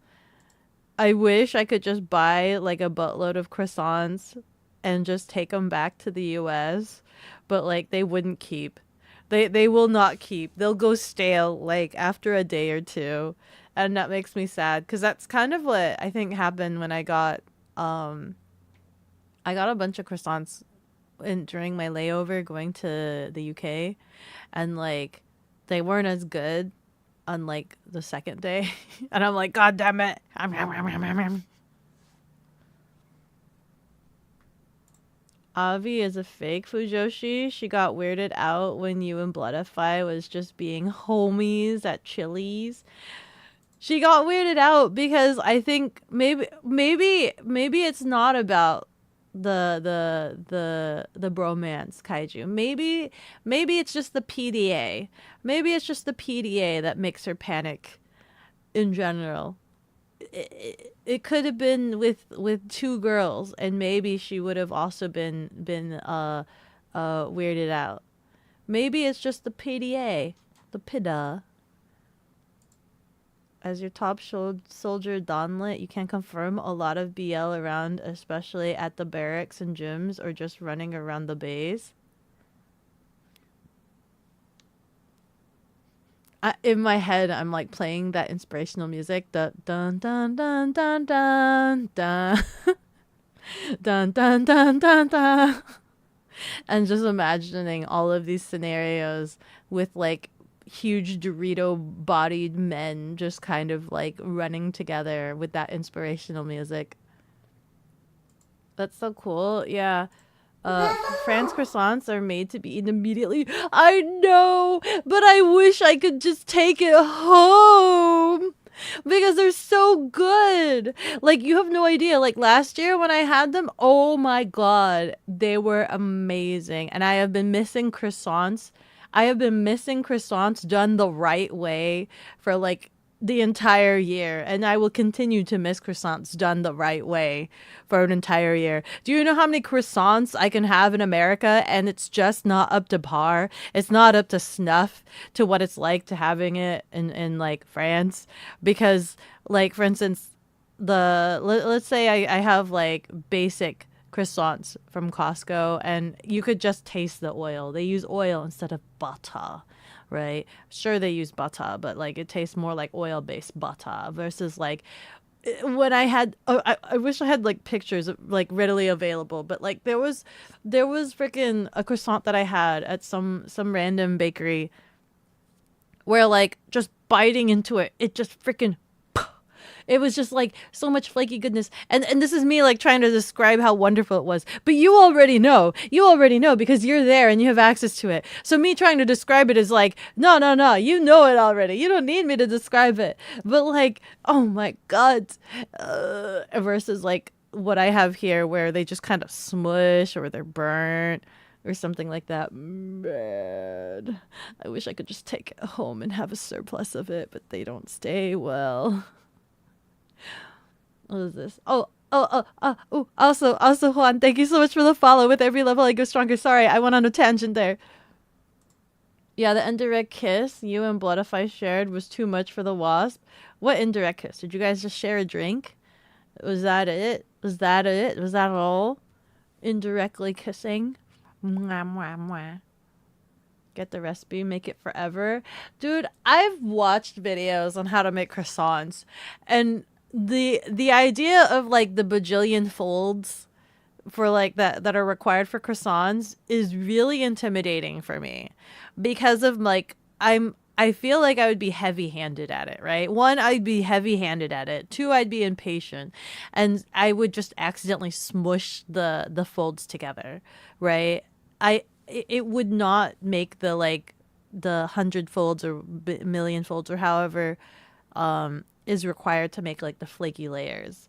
I wish I could just buy like a buttload of croissants and just take them back to the US, but like they wouldn't keep. They will not keep. They'll go stale like after a day or two. And that makes me sad cuz that's kind of what I think happened when I got a bunch of croissants during my layover going to the UK, and like they weren't as good on like the second day. And I'm like, God damn it. Avi is a fake Fujoshi. She got weirded out when you and Bloodify was just being homies at Chili's. She got weirded out because I think maybe it's not about the bromance kaiju. Maybe it's just the PDA. Maybe it's just the PDA that makes her panic in general. It could have been with two girls, and maybe she would have also been weirded out. Maybe it's just the PDA, the PIDA. As your top soldier Donlet, you can confirm a lot of BL around, especially at the barracks and gyms, or just running around the base. In my head, I'm like playing that inspirational music, the dun dun dun dun dun dun dun dun dun dun dun, and just imagining all of these scenarios with like huge Dorito bodied men just kind of like running together with that inspirational music. That's so cool. Yeah. France croissants are made to be eaten immediately. I know, but I wish I could just take it home because they're so good. Like, you have no idea. Like, last year when I had them, oh my God, they were amazing. And I have been missing croissants. I have been missing croissants done the right way for like the entire year, and I will continue to miss croissants done the right way for an entire year. Do you know how many croissants I can have in America, and it's just not up to par? It's not up to snuff to what it's like to having it in like France, because like for instance, let's say I have like basic croissants from Costco, and you could just taste the oil. They use oil instead of butter, right? Sure, they use butter, but like it tastes more like oil-based butter versus like when I had I wish I had like pictures like readily available, but like there was freaking a croissant that I had at some random bakery where like just biting into it, it just freaking It was just like so much flaky goodness. And this is me like trying to describe how wonderful it was. But you already know. You already know because you're there and you have access to it. So me trying to describe it is like, no, no, no. You know it already. You don't need me to describe it. But like, oh my God. Versus like what I have here where they just kind of smush or they're burnt or something like that. Man, I wish I could just take it home and have a surplus of it, but they don't stay well. What is this? Oh, also, Juan, thank you so much for the follow. With every level, I go stronger. Sorry, I went on a tangent there. Yeah, the indirect kiss you and Bloodify shared was too much for the wasp. What indirect kiss? Did you guys just share a drink? Was that it? Was that it? Was that all? Indirectly kissing? Mwah, mwah, mwah. Get the recipe, make it forever. Dude, I've watched videos on how to make croissants. And the idea of like the bajillion folds for like that are required for croissants is really intimidating for me because of like I feel like I would be heavy-handed at it, right? One, I'd be heavy-handed at it. Two, I'd be impatient, and I would just accidentally smush the folds together, right? It would not make the like the 100 folds or million folds or however is required to make like the flaky layers.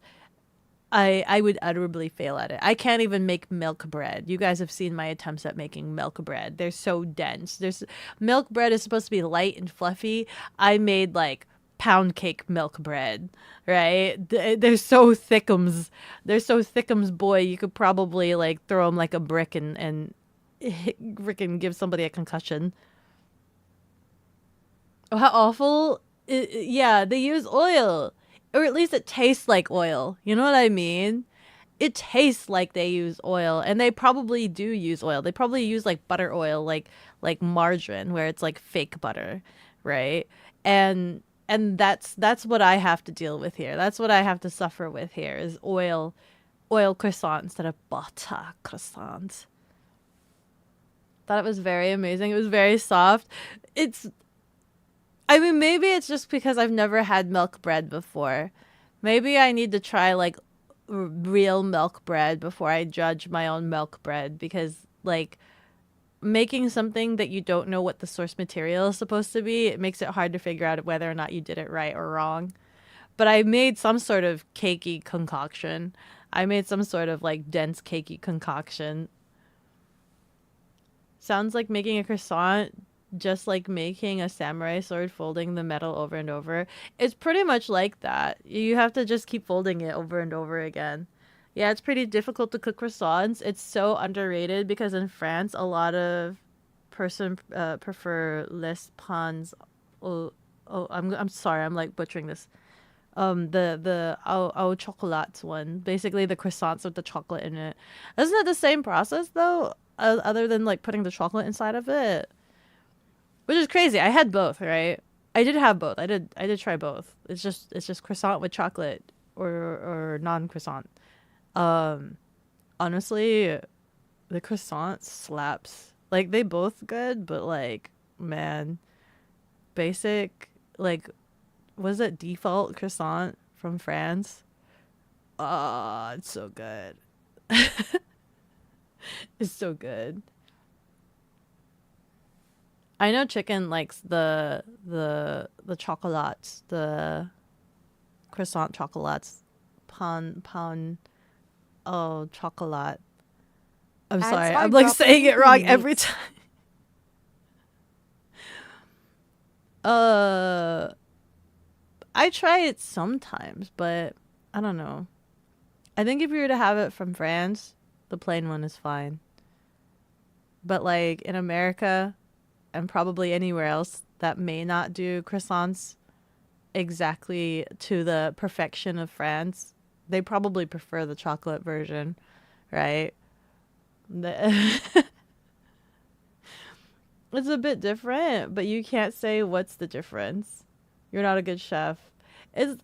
I would utterly fail at it. I can't even make milk bread. You guys have seen my attempts at making milk bread. They're so dense. Milk bread is supposed to be light and fluffy. I made like pound cake milk bread, right? They're so thickums. They're so thickums, boy. You could probably like throw them like a brick and freaking give somebody a concussion. Oh, how awful. Yeah, they use oil. Or at least it tastes like oil. You know what I mean? It tastes like they use oil, and they probably do use oil. They probably use like butter oil, like margarine, where it's like fake butter, right? And that's what I have to deal with here. That's what I have to suffer with here is oil croissants instead of butter croissants. Thought it was very amazing. It was very soft. I mean, maybe it's just because I've never had milk bread before. Maybe I need to try like real milk bread before I judge my own milk bread because like making something that you don't know what the source material is supposed to be, it makes it hard to figure out whether or not you did it right or wrong. But I made some sort of cakey concoction. I made some sort of like dense cakey concoction. Sounds like making a croissant just like making a samurai sword, folding the metal over and over. It's pretty much like that. You have to just keep folding it over and over again. Yeah, it's pretty difficult to cook croissants. It's so underrated because in France, a lot of person prefer les pains. I'm sorry, I'm like butchering this. The au chocolat one, basically the croissants with the chocolate in it. Isn't it the same process though? Other than like putting the chocolate inside of it. Which is crazy. I had both, right? I did have both. I did try both. It's just croissant with chocolate or non-croissant. Honestly, the croissant slaps. Like they both good, but like man, basic like was it default croissant from France? Ah, it's so good. It's so good. I know Chicken likes the chocolates, the croissant chocolates, chocolate. I'm Ads sorry, are I'm like dropping saying it in wrong minutes. every time. I try it sometimes, but I don't know. I think if you were to have it from France, the plain one is fine. But like in America and probably anywhere else that may not do croissants exactly to the perfection of France, they probably prefer the chocolate version, right? It's a bit different, but you can't say what's the difference. You're not a good chef.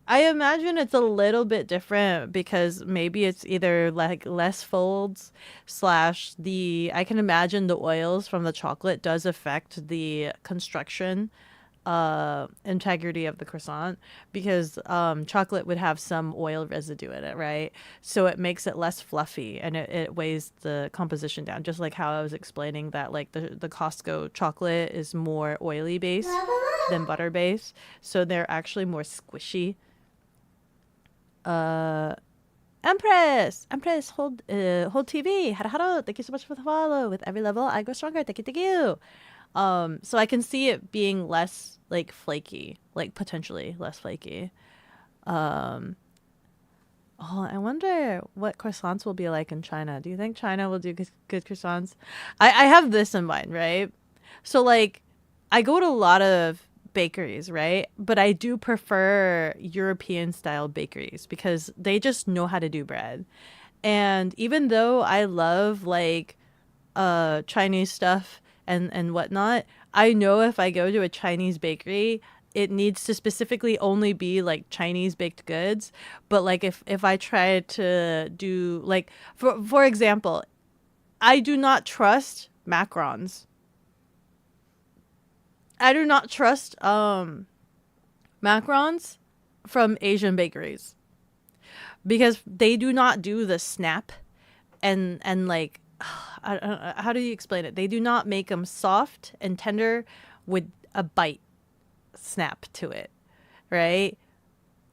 I imagine it's a little bit different because maybe it's either like less folds slash I can imagine the oils from the chocolate does affect the construction integrity of the croissant because chocolate would have some oil residue in it, right? So it makes it less fluffy and it weighs the composition down. Just like how I was explaining that like the Costco chocolate is more oily based than butter based. So they're actually more squishy. Empress, hold TV. Haro, thank you so much for the follow. With every level, I go stronger. Thank you, thank you. So I can see it being less like flaky, like potentially less flaky. Oh, I wonder what croissants will be like in China. Do you think China will do good croissants? I have this in mind, right? So like, I go to a lot of bakeries, right? But I do prefer European style bakeries because they just know how to do bread. And even though I love like Chinese stuff and whatnot, I know if I go to a Chinese bakery, it needs to specifically only be like Chinese baked goods. But like if I try to do like for example, I do not trust macarons. I do not trust macarons from Asian bakeries because they do not do the snap and like how do you explain it? They do not make them soft and tender with a bite snap to it, right?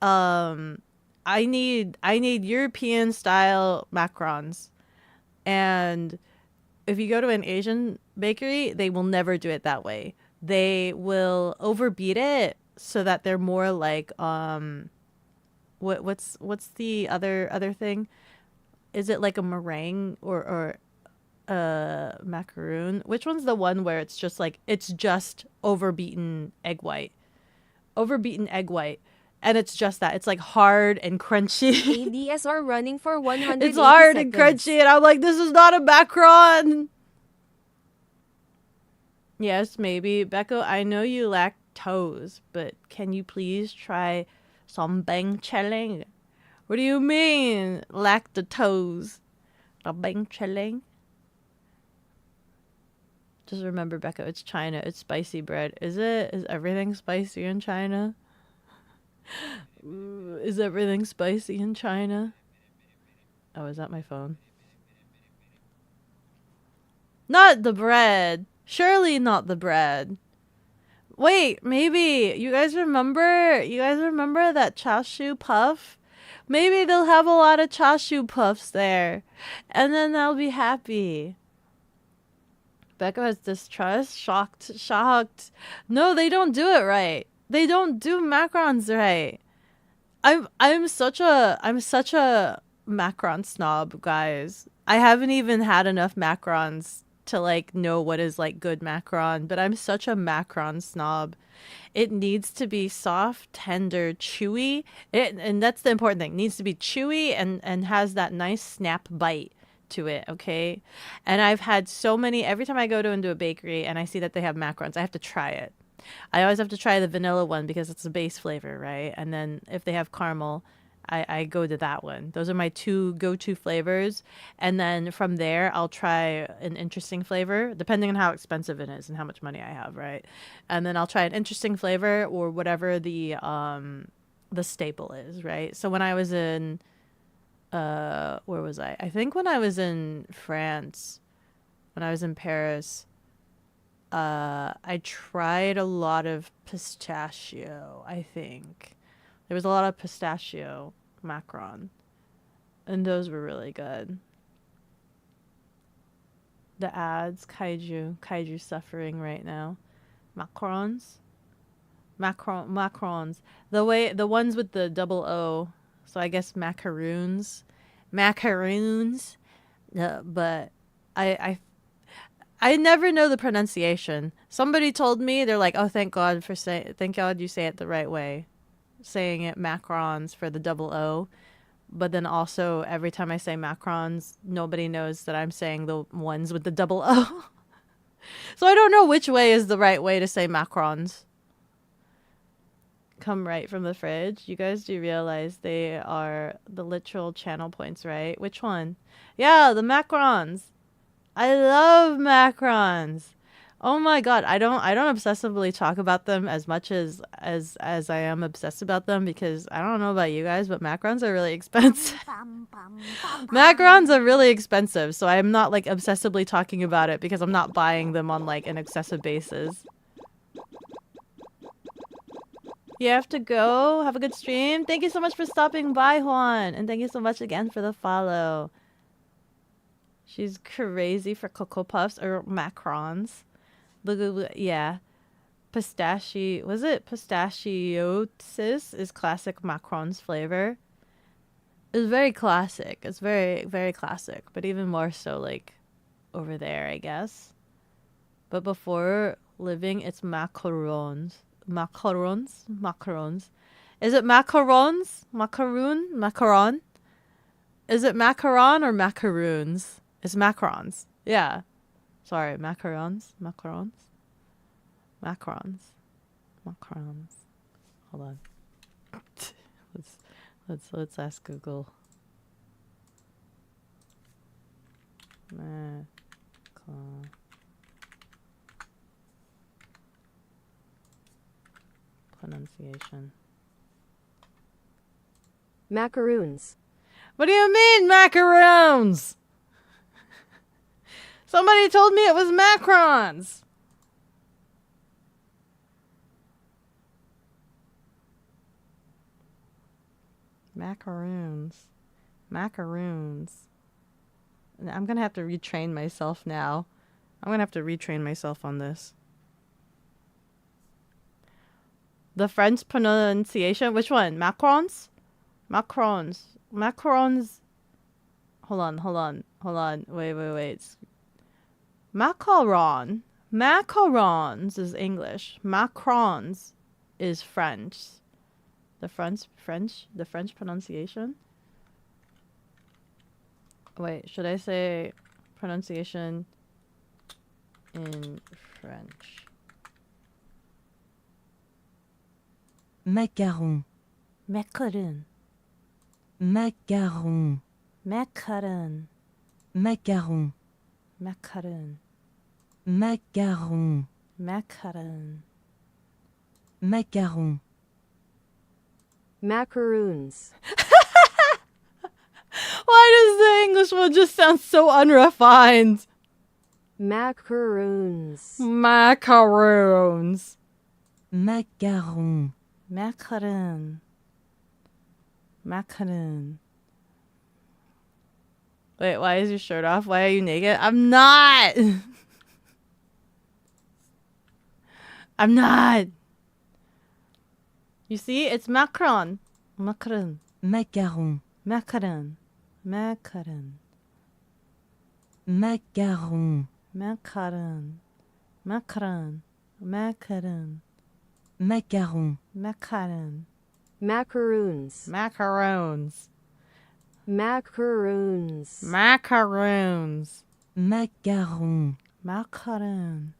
I need European style macarons, and if you go to an Asian bakery, they will never do it that way. They will overbeat it so that they're more like what's the other thing? Is it like a meringue or macaroon? Which one's the one where it's just like it's just overbeaten egg white? Overbeaten egg white. And it's just that. It's like hard and crunchy. ADSR running for 180 It's hard seconds. and crunchy and I'm like, this is not a macaron. Yes, maybe. Beko, I know you lack toes, but can you please try some bang chelling? What do you mean, lack the toes? A bang chelling? Just remember, Beko, it's China. It's spicy bread. Is it? Is everything spicy in China? Is everything spicy in China? Oh, is that my phone? Not the bread. Surely not the bread. Wait, maybe you guys remember? You guys remember that chashu puff? Maybe they'll have a lot of chashu puffs there, and then they'll be happy. Becca has distrust, shocked. No, they don't do it right. They don't do macarons right. I'm such a macaron snob, guys. I haven't even had enough macarons to like know what is like good macaron, but I'm such a macaron snob. It needs to be soft, tender, chewy. And that's the important thing. It needs to be chewy and has that nice snap bite to it, okay? And I've had so many, every time I go into a bakery and I see that they have macarons, I have to try it. I always have to try the vanilla one because it's the base flavor, right? And then if they have caramel, I go to that one. Those are my two go-to flavors. And then from there, I'll try an interesting flavor, depending on how expensive it is and how much money I have, right? And then I'll try an interesting flavor or whatever the staple is, right? So when I was in where was I? I think when I was in France, when I was in Paris, I tried a lot of pistachio, I think. There was a lot of pistachio macaron, and those were really good. The ads, kaiju suffering right now. Macarons? Macarons. The ones with the double O. So I guess macaroons. Macaroons. But I never know the pronunciation. Somebody told me, they're like, oh, thank God you say it the right way. Saying it macarons for the double O. But then also every time I say macarons, nobody knows that I'm saying the ones with the double O. So I don't know which way is the right way to say macarons. Come right from the fridge. You guys do realize they are the literal channel points, right? Which one? Yeah, the macarons. I love macarons. Oh my god, I don't obsessively talk about them as much as I am obsessed about them because I don't know about you guys, but macarons are really expensive. Macarons are really expensive, so I'm not like obsessively talking about it because I'm not buying them on like an excessive basis. You have to go. Have a good stream. Thank you so much for stopping by, Juan, and thank you so much again for the follow. She's crazy for Cocoa Puffs or macarons. Yeah. Pistachio, was it pistachiosis is classic macarons flavor. It's very classic. It's very, very classic, but even more so like over there, I guess. But before living, it's macarons. Macarons? Macarons. Is it macarons? Macaroon? Macaron? Is it macaron or macaroons? It's macarons. Yeah. Sorry, macarons? Macarons? Macarons. Macarons. Hold on. let's ask Google. Pronunciation. Macaroons. What do you mean, macaroons? Somebody told me it was macarons. Macaroons. Macaroons. I'm gonna have to retrain myself now. I'm gonna have to retrain myself on this. The French pronunciation? Which one? Macarons? Macarons. Macarons. Hold on. Wait. Macaron. Macarons is English. Macarons is French. The French pronunciation? Wait, should I say pronunciation in French? Macaron. Macaron. Macaron. Macaron. Macaron. Macaron. Macaron. Macaron. Macaron. Macaroons. Why does the English one just sound so unrefined? Macaroons. Macaroons. Macaron. Macaron. Macaron. Wait, why is your shirt off? Why are you naked? I'm not! I'm not! You see? It's Macron. Macron. Macaron. Macaron. Macaron. Macaron. Macaron. Macaron. Macaron. Macaron. Macaron. Macaroons. Macarons. Macaroons. Macaroons. Macaron. Macaron.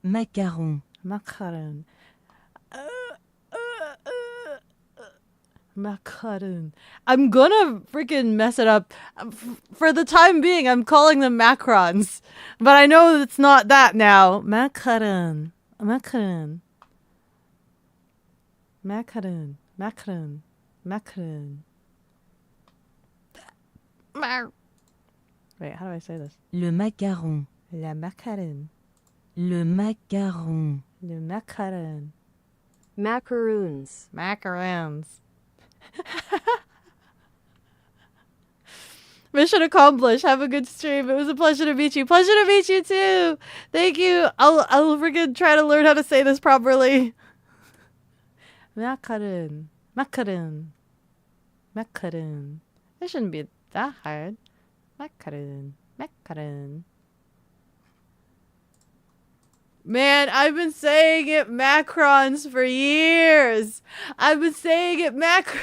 Macaron. Macaron. Macaron. I'm gonna freaking mess it up. For the time being, I'm calling them macrons. But I know it's not that now. Macaron. Macaron. Macaron. Macaron. Macaron. Wait, how do I say this? Le macaron. La macaron. Le macaron. Le macaron. Macaroons. Macarons. Mission accomplished. Have a good stream. It was a pleasure to meet you. Pleasure to meet you too. Thank you. I'll freaking try to learn how to say this properly. Macaron. Macaron. Macaron. It shouldn't be that hard. Macaron. Macaron. Man, I've been saying it macrons for years. I've been saying it macrons.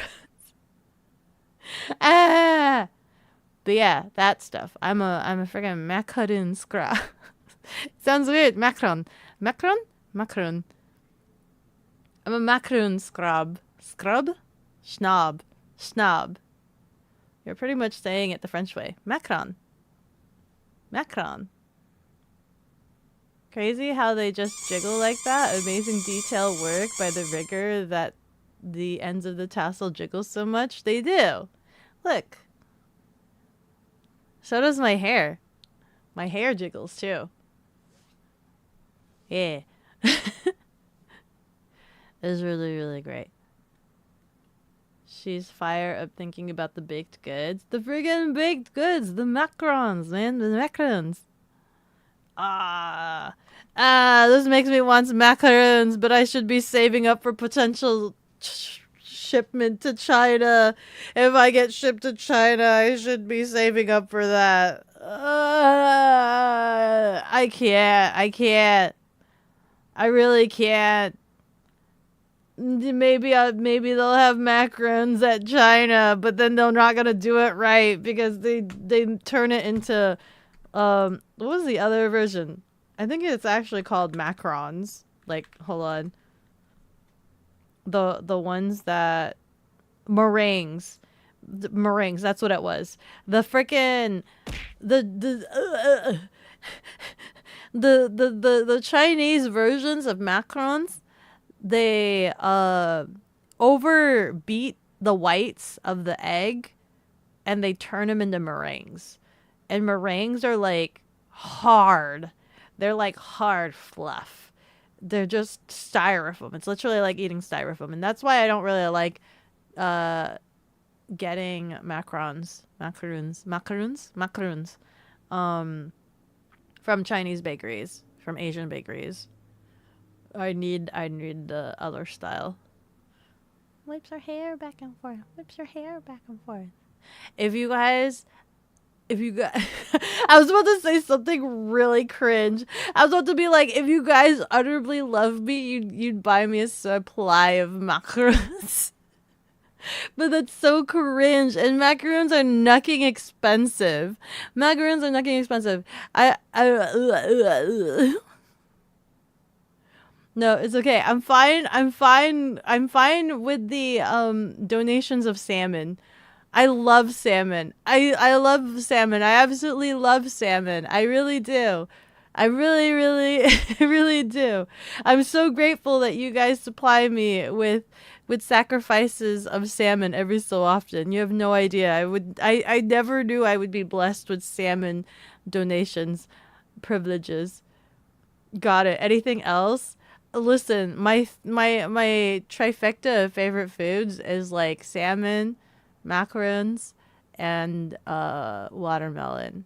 Ah. But yeah, that stuff. I'm a freaking macaron scrub. Sounds weird. Macron. Macron? Macron. I'm a macaron scrub. Scrub? Schnob. Schnob. You're pretty much saying it the French way. Macron. Macron. crazy how they just jiggle like that? Amazing detail work by the rigger that the ends of the tassel jiggle so much. They do. Look. So does my hair. My hair jiggles too. Yeah. It's really, really great. She's fire up thinking about the baked goods. The friggin' baked goods! The macarons, man. The macarons. This makes me want some macarons, but I should be saving up for potential shipment to China. If I get shipped to China, I should be saving up for that. I can't. I really can't. Maybe they'll have macarons at China, but then they're not gonna do it right because they turn it into what was the other version? I think it's actually called macarons. Like, hold on. The ones that meringues. Meringues, that's what it was. The frickin' the Chinese versions of macarons, they overbeat the whites of the egg and they turn them into meringues. And meringues are like hard. They're like hard fluff. They're just styrofoam. It's literally like eating styrofoam. And that's why I don't really like getting macarons from Chinese bakeries, from Asian bakeries. I need the other style. Whips her hair back and forth. Whips her hair back and forth. If you guys I was about to say something really cringe. I was about to be like, if you guys utterly love me, you'd buy me a supply of macarons. But that's so cringe, and macaroons are nucking expensive. Macaroons are nucking expensive. No, it's okay. I'm fine. I'm fine with the donations of salmon. I love salmon. I love salmon. I absolutely love salmon. I really do. I really, really, I really do. I'm so grateful that you guys supply me with sacrifices of salmon every so often. You have no idea. I never knew I would be blessed with salmon donations, privileges. Got it. Anything else? Listen, my trifecta of favorite foods is like salmon, macarons, and watermelon.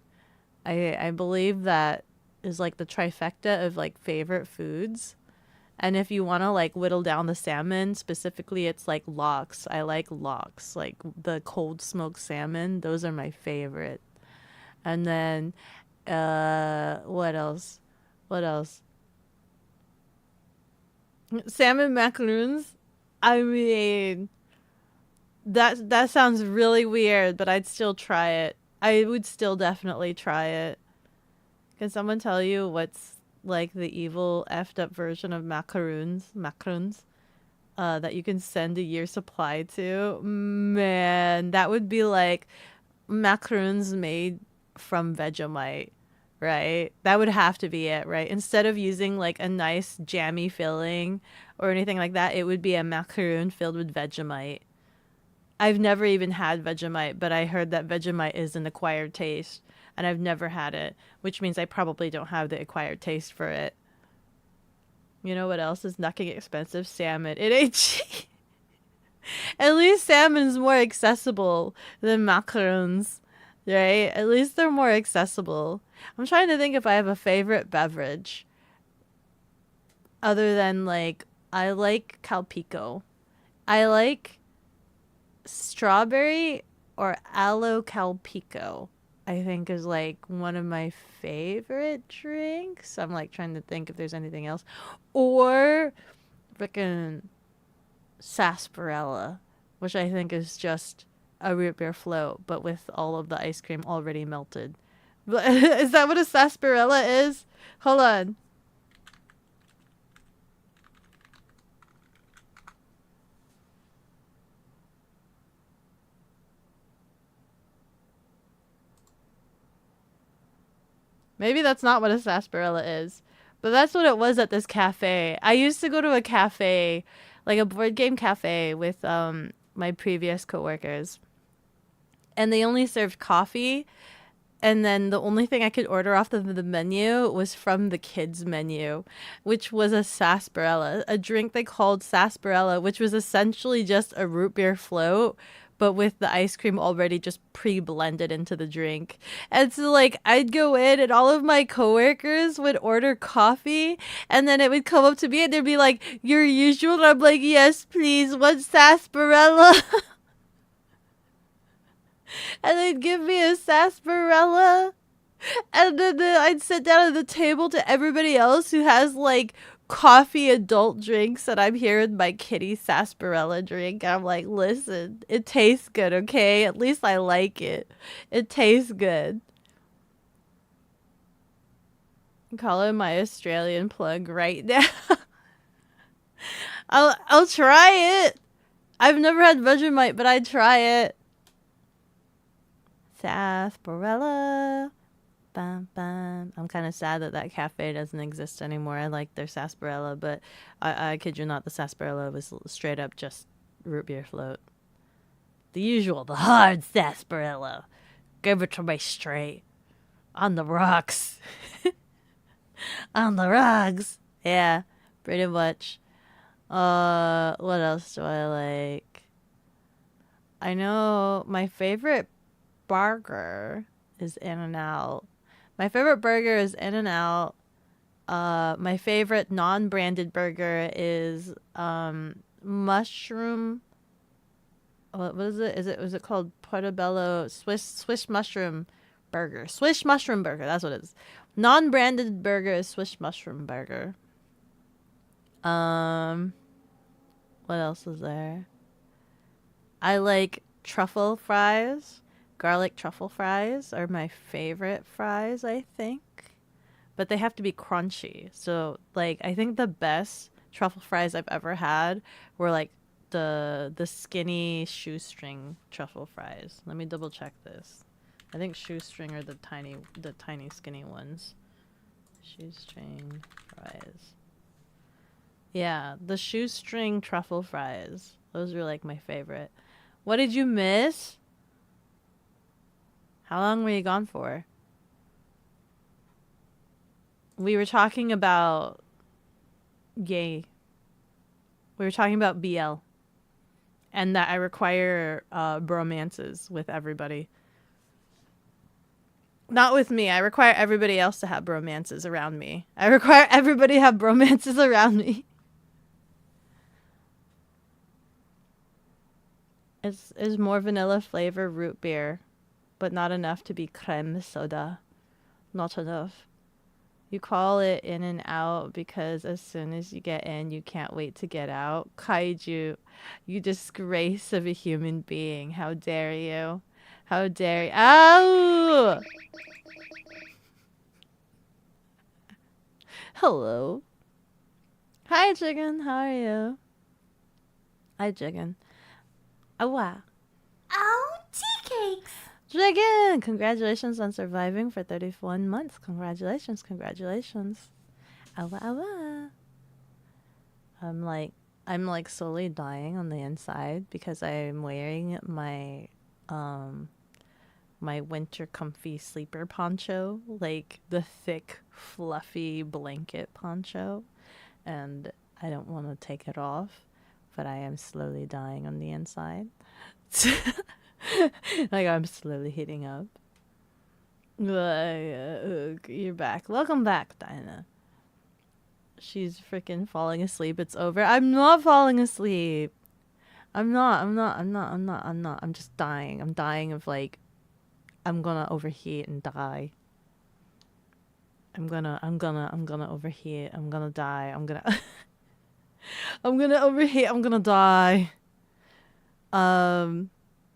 I believe that is like the trifecta of like favorite foods. And if you want to like whittle down the salmon, specifically it's like lox. I like lox, like the cold smoked salmon. Those are my favorite. And then what else? What else? Salmon macaroons. I mean, that sounds really weird, but I'd still try it. I would still definitely try it. Can someone tell you what's like the evil effed up version of macaroons that you can send a year supply to? Man, that would be like macaroons made from Vegemite, right? That would have to be it, right? Instead of using like a nice jammy filling or anything like that, it would be a macaroon filled with Vegemite. I've never even had Vegemite, but I heard that Vegemite is an acquired taste, and I've never had it, which means I probably don't have the acquired taste for it. You know what else is nucking expensive? Salmon. It ain't cheap. At least salmon's more accessible than macarons, right? At least they're more accessible. I'm trying to think if I have a favorite beverage. Other than like, I like Calpico. I like strawberry or aloe Calpico. I think is like one of my favorite drinks. I'm like trying to think if there's anything else. Or frickin' sarsaparilla, which I think is just a root beer float, but with all of the ice cream already melted. Is that what a sarsaparilla is? Hold on. Maybe that's not what a sarsaparilla is. But that's what it was at this cafe. I used to go to a cafe, like a board game cafe with my previous coworkers. And they only served coffee. And then the only thing I could order off of the menu was from the kids' menu, which was a sarsaparilla, a drink they called sarsaparilla, which was essentially just a root beer float, but with the ice cream already just pre-blended into the drink. And so like I'd go in and all of my coworkers would order coffee and then it would come up to me and they'd be like, your usual? And I'm like, yes, please, one sarsaparilla. And they'd give me a sarsaparilla. And then I'd sit down at the table to everybody else who has like coffee adult drinks, and I'm here with my kitty sarsaparilla drink. And I'm like, listen, it tastes good, okay? At least I like it. It tastes good. I'm calling my Australian plug right now. I'll try it. I've never had Vegemite, but I'd try it. Sarsaparilla. Bam, bam. I'm kind of sad that cafe doesn't exist anymore. I like their sarsaparilla, but I kid you not, the sarsaparilla was straight up just root beer float. The usual, the hard sarsaparilla. Give it to me straight. On the rocks. On the rocks. Yeah, pretty much. What else do I like? I know my favorite burger is In-N-Out. My favorite burger is In-N-Out. My favorite non-branded burger is mushroom. What is it? Was it called Portobello Swiss mushroom burger? Swiss mushroom burger. That's what it is. Non-branded burger is Swiss mushroom burger. What else is there? I like truffle fries. Garlic truffle fries are my favorite fries, I think. But they have to be crunchy. So, like, I think the best truffle fries I've ever had were, like, the skinny shoestring truffle fries. Let me double check this. I think shoestring are the tiny skinny ones. Shoestring fries. Yeah, the shoestring truffle fries. Those are, like, my favorite. What did you miss? How long were you gone for? We were talking about gay. We were talking about BL. And that I require bromances with everybody. Not with me. I require everybody else to have bromances around me. I require everybody to have bromances around me. It's more vanilla flavor root beer. But not enough to be creme soda. Not enough. You call it In-N-Out because as soon as you get in, you can't wait to get out. Kaiju, you disgrace of a human being. How dare you? How dare you? Ow! Hello. Hi, Chicken. How are you? Hi, Chicken. Oh, wow. Oh, tea cakes! Dragon! Congratulations on surviving for 31 months. Congratulations, congratulations. Awa awa. I'm like slowly dying on the inside because I'm wearing my my winter comfy sleeper poncho, like the thick fluffy blanket poncho, and I don't want to take it off, but I am slowly dying on the inside. Like I'm slowly heating up. You're back. Welcome back, Dinah. She's freaking falling asleep. It's over. I'm not falling asleep. I'm not. I'm just dying. I'm dying of like, I'm gonna overheat and die. I'm gonna overheat. I'm gonna die. I'm gonna overheat. I'm gonna die.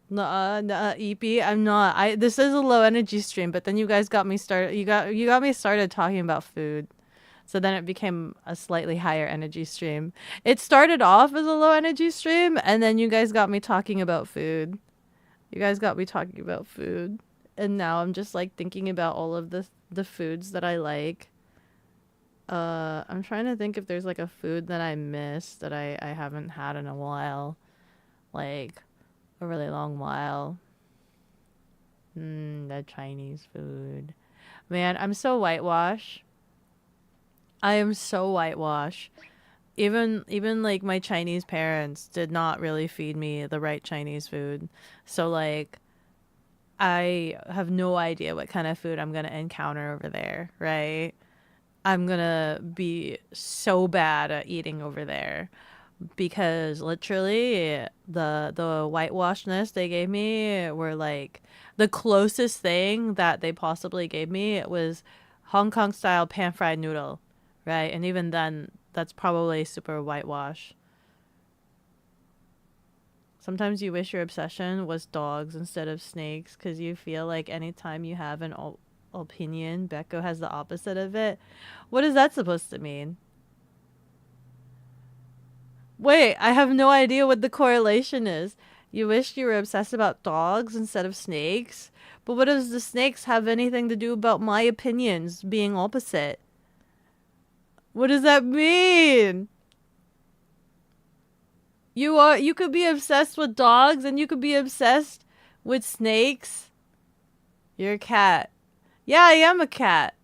EP. I'm not. This is a low energy stream, but then you guys got me started. You got me started talking about food. So then it became a slightly higher energy stream. It started off as a low energy stream, and then you guys got me talking about food. And now I'm just like thinking about all of the foods that I like. I'm trying to think if there's like a food that I miss that I haven't had in a while. Like a really long while. The Chinese food. Man, I'm so whitewash. I am so whitewash. Even like my Chinese parents did not really feed me the right Chinese food. So like I have no idea what kind of food I'm going to encounter over there, right? I'm going to be so bad at eating over there because literally the whitewashness they gave me were like the closest thing that they possibly gave me was Hong Kong style pan fried noodle, right? And even then that's probably super whitewash. Sometimes you wish your obsession was dogs instead of snakes because you feel like anytime you have an opinion, Beko has the opposite of it. What is that supposed to mean? Wait, I have no idea what the correlation is. You wished you were obsessed about dogs instead of snakes? But what does the snakes have anything to do about my opinions being opposite? What does that mean? You could be obsessed with dogs and you could be obsessed with snakes. You're a cat. Yeah, I am a cat.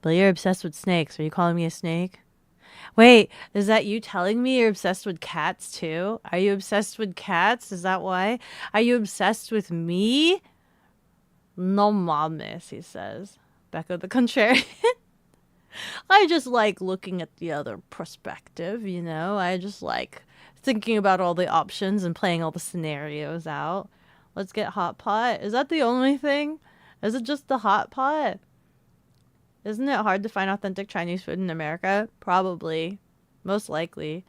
But you're obsessed with snakes. Are you calling me a snake? Wait, is that you telling me you're obsessed with cats too? Are you obsessed with cats? Is that why? Are you obsessed with me? No mames, he says. Becca the contrarian. I just like looking at the other perspective, you know? I just like thinking about all the options and playing all the scenarios out. Let's get hot pot. Is that the only thing? Is it just the hot pot? Isn't it hard to find authentic Chinese food in America? Probably. Most likely.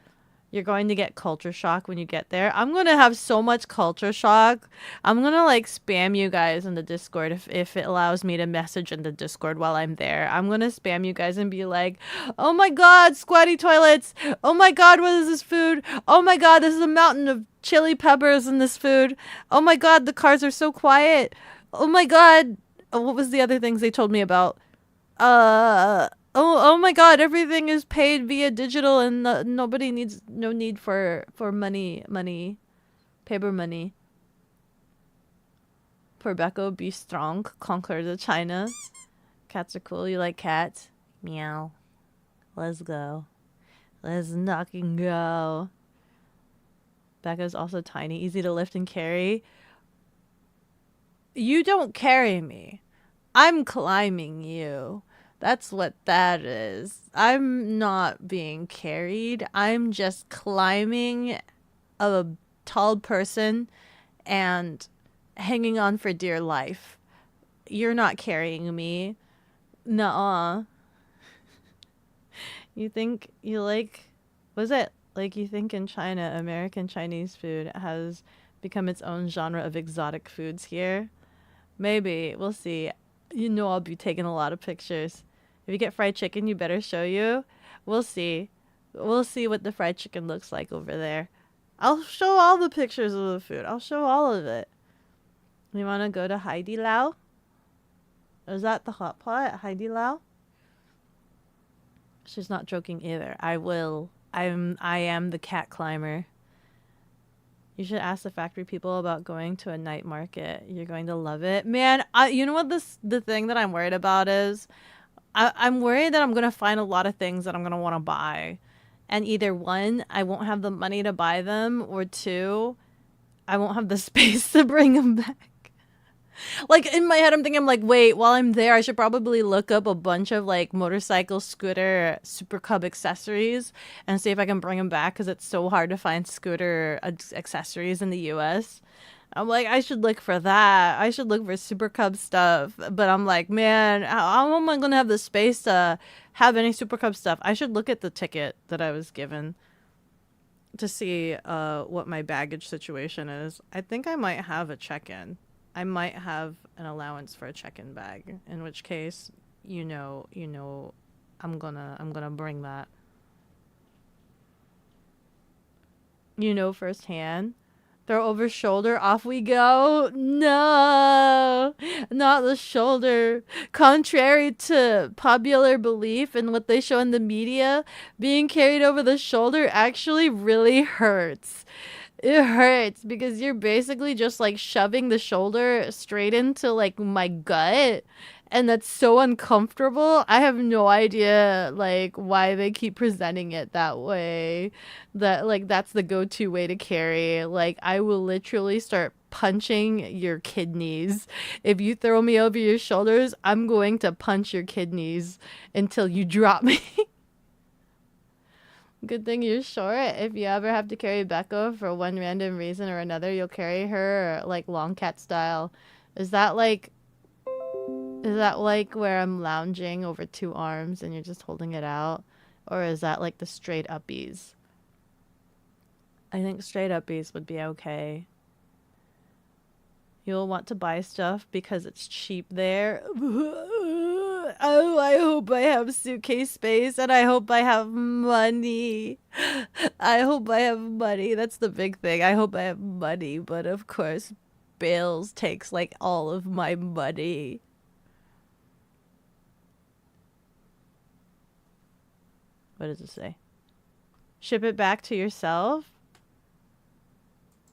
You're going to get culture shock when you get there. I'm going to have so much culture shock. I'm going to like spam you guys in the Discord if it allows me to message in the Discord while I'm there. I'm going to spam you guys and be like, oh my God, squatty toilets. Oh my God, what is this food? Oh my God, this is a mountain of chili peppers in this food. Oh my God, the cars are so quiet. Oh my God. What was the other things they told me about? Oh my God, everything is paid via digital and nobody needs no need for money, paper money. For Beko, be strong, conquer the China. Cats are cool. You like cats? Meow. Let's go. Let's fucking go. Beko's also tiny, easy to lift and carry. You don't carry me. I'm climbing you. That's what that is. I'm not being carried. I'm just climbing a tall person and hanging on for dear life. You're not carrying me. Nuh-uh. You think you like... Was it like you think in China, American Chinese food has become its own genre of exotic foods here? Maybe. We'll see. You know I'll be taking a lot of pictures. If you get fried chicken, you better show you. We'll see. We'll see what the fried chicken looks like over there. I'll show all the pictures of the food. I'll show all of it. You want to go to Heidi Lao? Is that the hot pot at Heidi Lao? She's not joking either. I will. I am the cat climber. You should ask the factory people about going to a night market. You're going to love it. Man, you know what the thing that I'm worried about is? I'm worried that I'm going to find a lot of things that I'm going to want to buy. And either one, I won't have the money to buy them, or two, I won't have the space to bring them back. Like, in my head, I'm thinking, like, wait, while I'm there, I should probably look up a bunch of, like, motorcycle, scooter, Super Cub accessories and see if I can bring them back because it's so hard to find scooter accessories in the U.S. I'm like, I should look for that. I should look for Super Cub stuff. But I'm like, man, how am I going to have the space to have any Super Cub stuff? I should look at the ticket that I was given to see what my baggage situation is. I think I might have a check-in. I might have an allowance for a check-in bag, in which case, you know, I'm gonna bring that. You know firsthand. Throw over shoulder, off we go. No, not the shoulder. Contrary to popular belief and what they show in the media, being carried over the shoulder actually really hurts. It hurts because you're basically just like shoving the shoulder straight into like my gut. And that's so uncomfortable. I have no idea like why they keep presenting it that way. That like that's the go-to way to carry. Like I will literally start punching your kidneys. If you throw me over your shoulders, I'm going to punch your kidneys until you drop me. Good thing you're short. If you ever have to carry Beko for one random reason or another, you'll carry her like long cat style. Is that like where I'm lounging over two arms and you're just holding it out? Or is that like the straight uppies? I think straight uppies would be okay. You'll want to buy stuff because it's cheap there. Oh, I hope I have suitcase space and I hope I have money. I hope I have money. That's the big thing. I hope I have money, but of course, bills takes like all of my money. What does it say? Ship it back to yourself?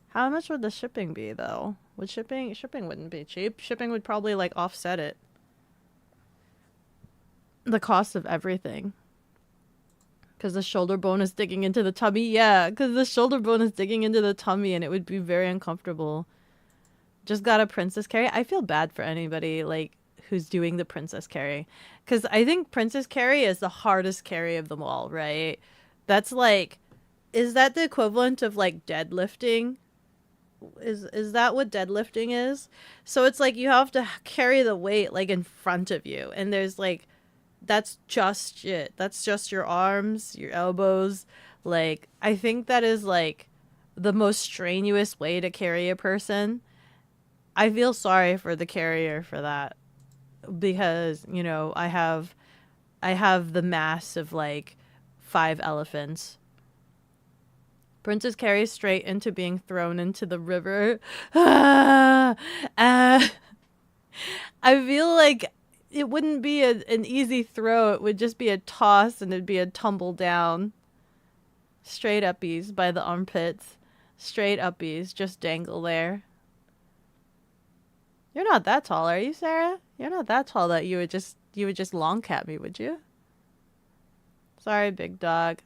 How much would the shipping be though? Would shipping wouldn't be cheap. Shipping would probably like offset it. The cost of everything. Because the shoulder bone is digging into the tummy. Yeah, because the shoulder bone is digging into the tummy and it would be very uncomfortable. Just got a princess carry. I feel bad for anybody like who's doing the princess carry. Because I think princess carry is the hardest carry of them all, right? That's like, is that the equivalent of like deadlifting? Is that what deadlifting is? So it's like you have to carry the weight like in front of you. And there's like, that's just it. That's just your arms, your elbows. Like, I think that is like the most strenuous way to carry a person. I feel sorry for the carrier for that because, you know, I have the mass of like 5 elephants. Princess carries straight into being thrown into the river. I feel like it wouldn't be an easy throw. It would just be a toss and it'd be a tumble down. Straight uppies by the armpits. Straight uppies just dangle there. You're not that tall, are you, Sarah? You're not that tall that you would just long cat me, would you? Sorry, big dog.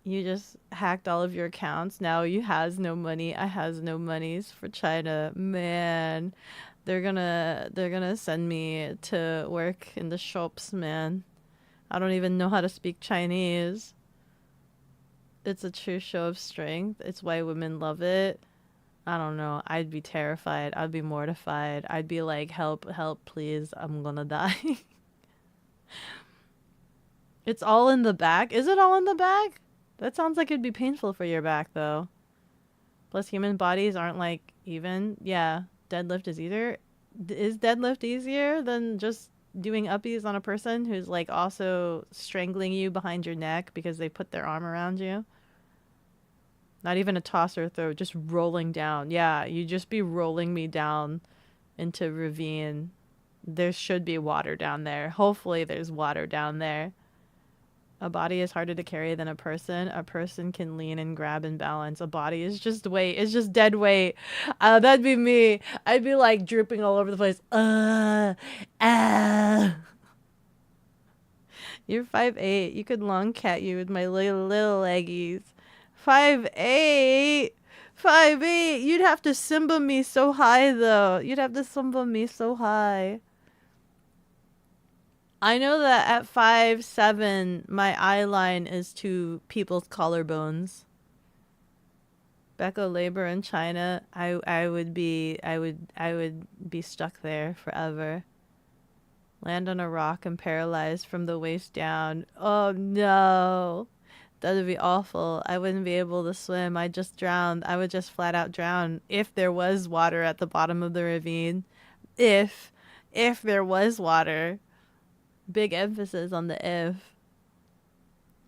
You just hacked all of your accounts. Now you has no money. I has no monies for China. Man, they're gonna send me to work in the shops, man. I don't even know how to speak Chinese. It's a true show of strength. It's why women love it. I don't know. I'd be terrified. I'd be mortified. I'd be like, help, help, please. I'm gonna die. It's all in the back. Is it all in the back? That sounds like it'd be painful for your back, though. Plus, human bodies aren't, like, even. Yeah, deadlift is easier. Is deadlift easier than just doing uppies on a person who's, like, also strangling you behind your neck because they put their arm around you? Not even a toss or a throw, just rolling down. Yeah, you just be rolling me down into ravine. There should be water down there. Hopefully there's water down there. A body is harder to carry than a person. A person can lean and grab and balance. A body is just weight. It's just dead weight. That'd be me. I'd be like drooping all over the place. You're 5'8". You could long cat you with my little leggies. 5'8". 5'8". You'd have to Simba me so high, though. You'd have to Simba me so high. I know that at 5'7", my eye line is to people's collarbones. Beko labor in China, I would be stuck there forever. Land on a rock and paralyzed from the waist down. Oh no. That would be awful. I wouldn't be able to swim. I'd just drown. I would just flat out drown if there was water at the bottom of the ravine. If there was water. Big emphasis on the if.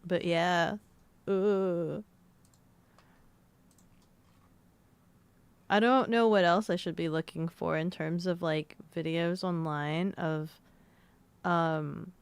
But yeah. Ooh. I don't know what else I should be looking for in terms of like videos online of um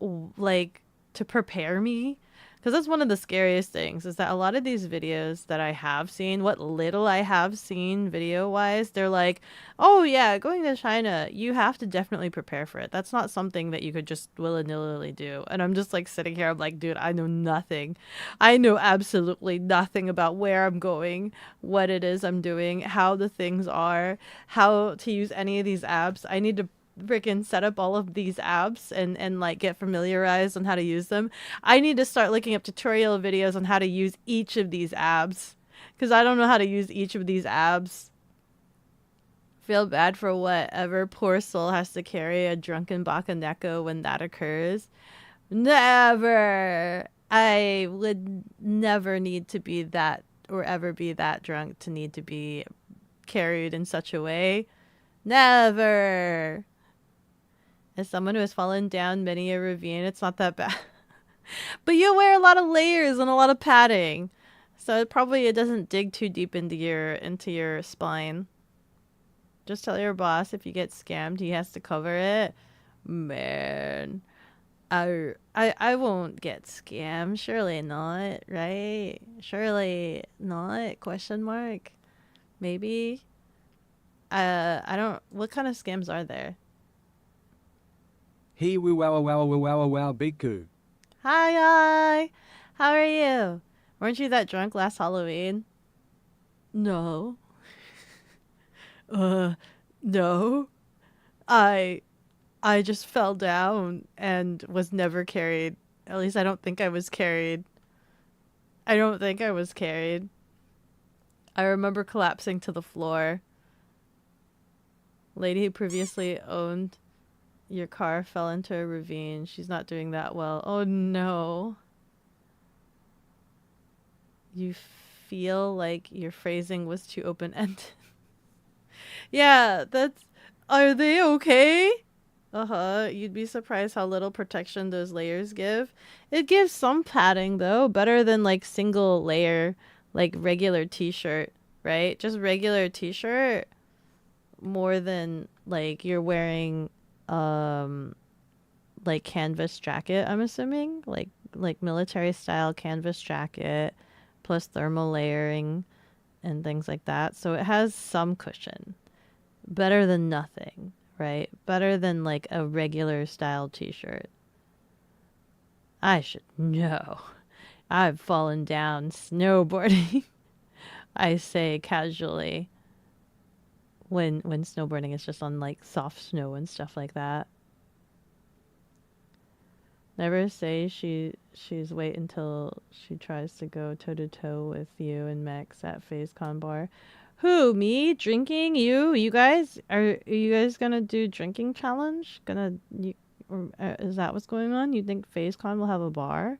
like to prepare me, because that's one of the scariest things is that a lot of these videos that I have seen, what little I have seen video wise, they're like, oh yeah, going to China, you have to definitely prepare for it. That's not something that you could just willy-nilly do. And I'm just like sitting here, I'm like, dude, I know nothing. I know absolutely nothing about where I'm going, what it is I'm doing, how the things are, how to use any of these apps. I need to freaking set up all of these apps and like get familiarized on how to use them. I need to start looking up tutorial videos on how to use each of these apps because I don't know how to use each of these apps. Feel bad for whatever poor soul has to carry a drunken bakaneko when that occurs. Never. I would never need to be that or ever be that drunk to need to be carried in such a way. Never. As someone who has fallen down many a ravine, it's not that bad. But you wear a lot of layers and a lot of padding. So it doesn't dig too deep into your spine. Just tell your boss if you get scammed, he has to cover it. Man, I won't get scammed. Surely not, right? Surely not? Question mark. Maybe. I don't. What kind of scams are there? Hey, woo, wow, wow, wow, wow, wow, Beko. Hi. How are you? Weren't you that drunk last Halloween? No. Uh, no. I I just fell down and was never carried. At least I don't think I was carried. I don't think I was carried. I remember collapsing to the floor. Lady who previously owned your car fell into a ravine. She's not doing that well. Oh no. You feel like your phrasing was too open-ended. Yeah, that's... Are they okay? Uh-huh. You'd be surprised how little protection those layers give. It gives some padding, though. Better than, like, single layer, like, regular t-shirt, right? Just regular t-shirt. More than, like, you're wearing, like, canvas jacket, I'm assuming. Like military-style canvas jacket plus thermal layering and things like that. So it has some cushion. Better than nothing, right? Better than like a regular style t-shirt. I should know. I've fallen down snowboarding. I say casually. When snowboarding is just on like soft snow and stuff like that. Never say she's wait until she tries to go toe to toe with you and Max at FaceCon bar. Who, me? Drinking? You guys? Are you guys gonna do drinking challenge? Is that what's going on? You think FaceCon will have a bar?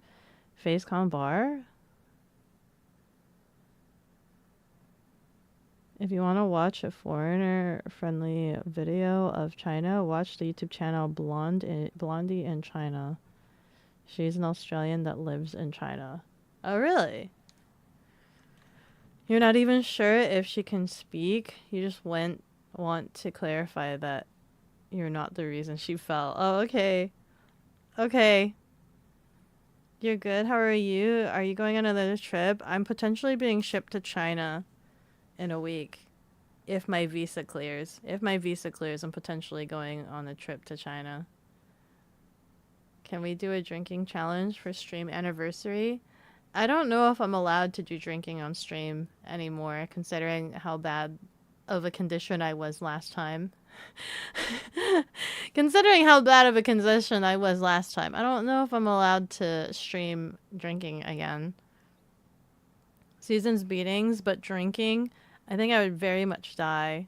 FaceCon bar? If you want to watch a foreigner-friendly video of China, watch the YouTube channel Blondie in China. She's an Australian that lives in China. Oh, really? You're not even sure if she can speak? You just want to clarify that you're not the reason she fell. Oh, okay. Okay. You're good? How are you? Are you going on another trip? I'm potentially being shipped to China in a week. If my visa clears. If my visa clears, I'm potentially going on a trip to China. Can we do a drinking challenge for stream anniversary? I don't know if I'm allowed to do drinking on stream anymore, considering how bad of a condition I was last time. Considering how bad of a condition I was last time, I don't know if I'm allowed to stream drinking again. Season's beatings, but drinking, I think I would very much die.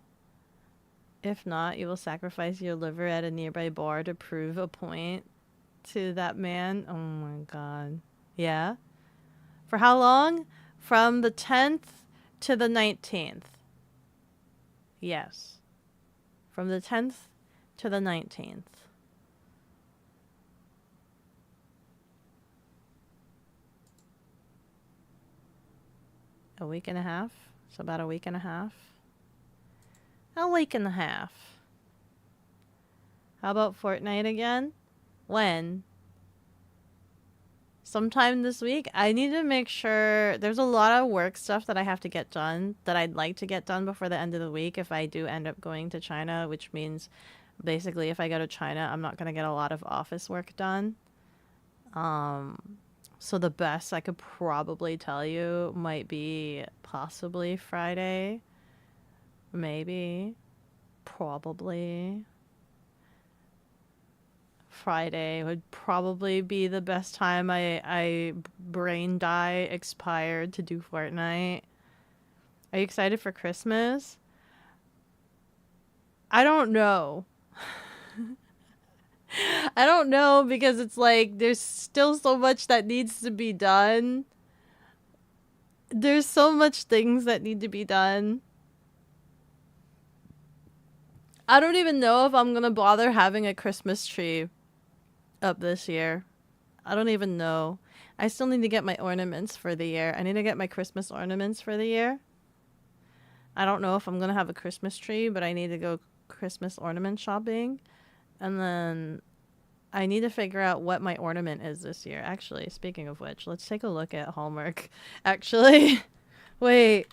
If not, you will sacrifice your liver at a nearby bar to prove a point to that man. Oh my god. Yeah? For how long? From the 10th to the 19th. Yes. From the 10th to the 19th. A week and a half? So about a week and a half. A week and a half. How about Fortnite again? When? Sometime this week. I need to make sure there's a lot of work stuff that I have to get done that I'd like to get done before the end of the week if I do end up going to China, which means basically if I go to China, I'm not going to get a lot of office work done. So the best I could probably tell you might be possibly Friday. Maybe. Probably. Friday would probably be the best time I brain die expired to do Fortnite. Are you excited for Christmas? I don't know. I don't know because it's like there's still so much that needs to be done. There's so much things that need to be done. I don't even know if I'm gonna bother having a Christmas tree up this year. I don't even know. I still need to get my ornaments for the year. I need to get my Christmas ornaments for the year. I don't know if I'm gonna have a Christmas tree, but I need to go Christmas ornament shopping. And then I need to figure out what my ornament is this year. Actually, speaking of which, let's take a look at Hallmark. Actually, wait.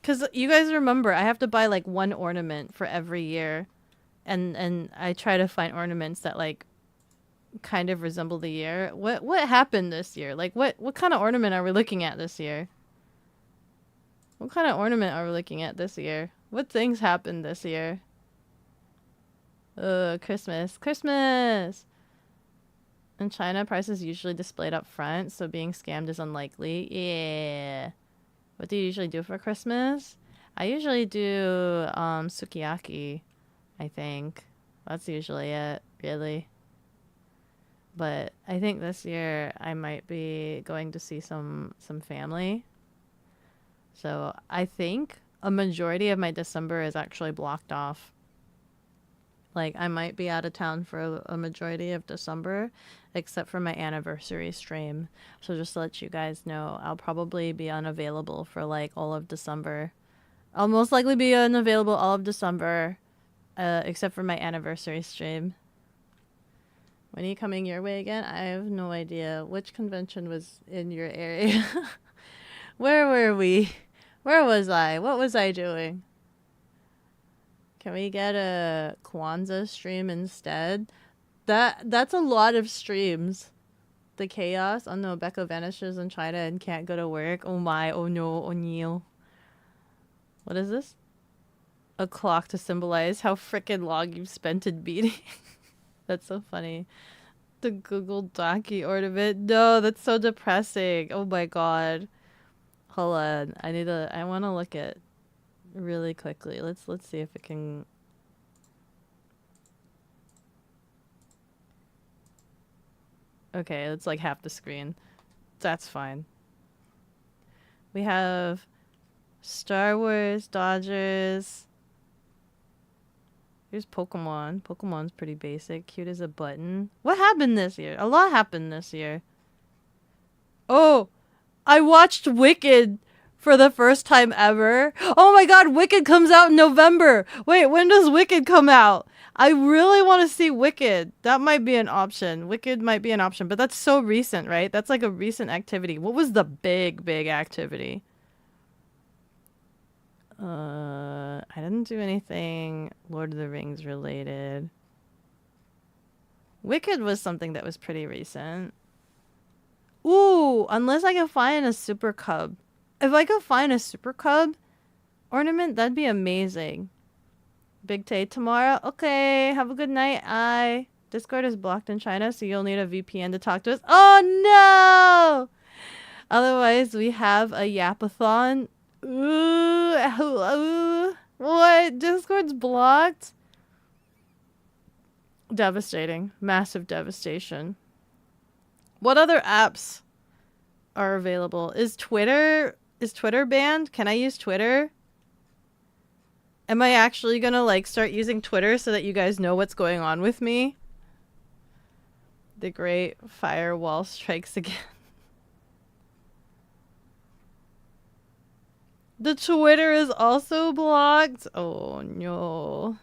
Because you guys remember, I have to buy like one ornament for every year. And I try to find ornaments that like kind of resemble the year. What happened this year? Like what kind of ornament are we looking at this year? What kind of ornament are we looking at this year? What things happened this year? Christmas. Christmas! In China, prices usually displayed up front, so being scammed is unlikely. Yeah. What do you usually do for Christmas? I usually do sukiyaki, I think. That's usually it, really. But I think this year I might be going to see some family. So I think a majority of my December is actually blocked off. Like, I might be out of town for a majority of December, except for my anniversary stream. So just to let you guys know, I'll probably be unavailable for, like, all of December. I'll most likely be unavailable all of December, except for my anniversary stream. When are you coming your way again? I have no idea. Which convention was in your area? Where were we? Where was I? What was I doing? Can we get a Kwanzaa stream instead? That's a lot of streams. The chaos. Oh no, Beko vanishes in China and can't go to work. Oh my, oh no, O'Neill. What is this? A clock to symbolize how frickin' long you've spent in beating. That's so funny. The Google Donkey ornament. No, that's so depressing. Oh my god. Hold on. I wanna look at really quickly. Let's see if it can. Okay, it's like half the screen. That's fine. We have Star Wars, Dodgers. Here's Pokemon. Pokemon's pretty basic. Cute as a button. What happened this year? A lot happened this year. Oh! I watched Wicked for the first time ever. Oh my god, Wicked comes out in November. Wait, when does Wicked come out? I really want to see Wicked. That might be an option. Wicked might be an option, but that's so recent, right? That's like a recent activity. What was the big activity? I didn't do anything Lord of the Rings related. Wicked was something that was pretty recent. Ooh, unless I can find a Super Cub. If I could find a Super Cub ornament, that'd be amazing. Big Tay tomorrow? Okay, have a good night. Discord is blocked in China, so you'll need a VPN to talk to us. Oh no! Otherwise, we have a Yapathon. Ooh, what? Discord's blocked? Devastating. Massive devastation. What other apps are available? Is Twitter banned? Can I use Twitter? Am I actually gonna like start using Twitter so that you guys know what's going on with me? The great firewall strikes again. The Twitter is also blocked. Oh no.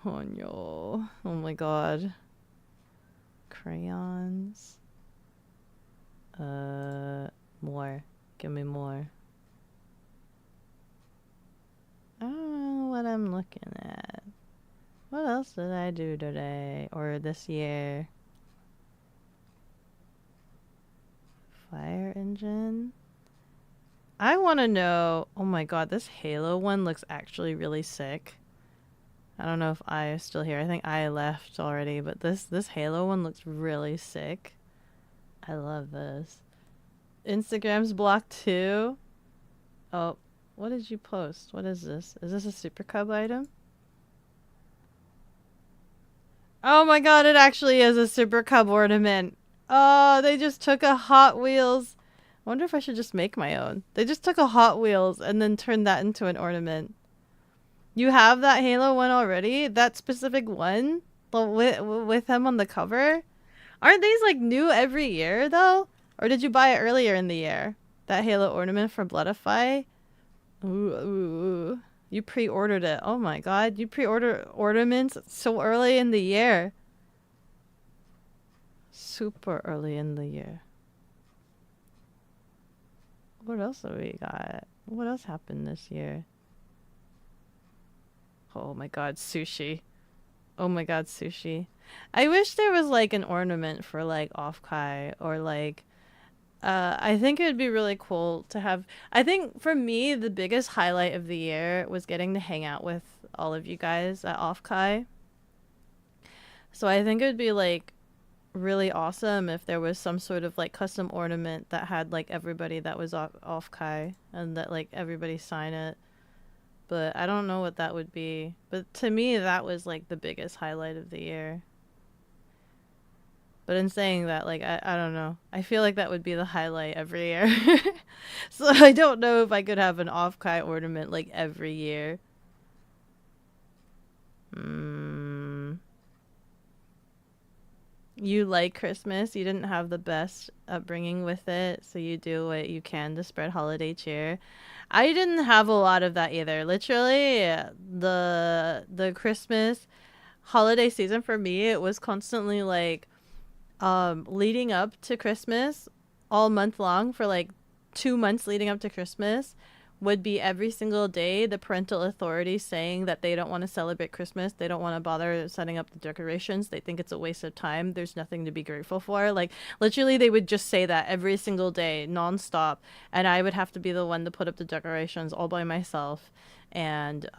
Oh no. Oh my god. Crayons. More. Give me more. I don't know what I'm looking at. What else did I do today or this year? Fire engine. I want to know. Oh my god, this Halo one looks actually really sick. I don't know if I is still here. I think I left already, but this Halo one looks really sick. I love this. Instagram's blocked too. Oh, what did you post? What is this? Is this a Super Cub item? Oh my god, it actually is a Super Cub ornament. Oh, they just took a Hot Wheels. I wonder if I should just make my own. They just took a Hot Wheels and then turned that into an ornament. You have that Halo one already? That specific one? With him on the cover? Aren't these like new every year though? Or did you buy it earlier in the year? That Halo ornament for Bloodify? Ooh. You pre-ordered it. Oh my god, you pre-order ornaments so early in the year. Super early in the year. What else have we got? What else happened this year? Oh my god, sushi. Oh my god, sushi. I wish there was like an ornament for like Offkai or like I think it would be really cool to have. I think for me the biggest highlight of the year was getting to hang out with all of you guys at Offkai. So I think it would be like really awesome if there was some sort of like custom ornament that had like everybody that was off Kai and that like everybody sign it. But I don't know what that would be. But to me that was like the biggest highlight of the year. But in saying that, like I don't know. I feel like that would be the highlight every year. So I don't know if I could have an off Kai ornament like every year. You like Christmas. You didn't have the best upbringing with it, so you do what you can to spread holiday cheer. I didn't have a lot of that either. Literally, the Christmas holiday season for me, it was constantly like leading up to Christmas all month long for like 2 months leading up to Christmas would be every single day the parental authority saying that they don't want to celebrate Christmas. They don't want to bother setting up the decorations. They think it's a waste of time. There's nothing to be grateful for. Like literally they would just say that every single day nonstop. And I would have to be the one to put up the decorations all by myself and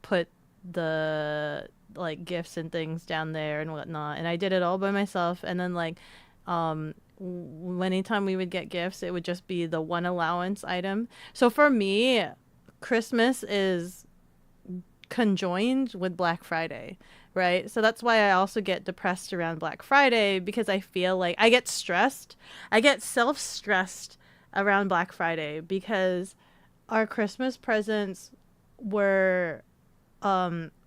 put the like gifts and things down there and whatnot. And I did it all by myself. And then like anytime we would get gifts, it would just be the one allowance item. So for me, Christmas is conjoined with Black Friday, right? So that's why I also get depressed around Black Friday, because I feel like I get stressed. I get self-stressed around Black Friday because our Christmas presents were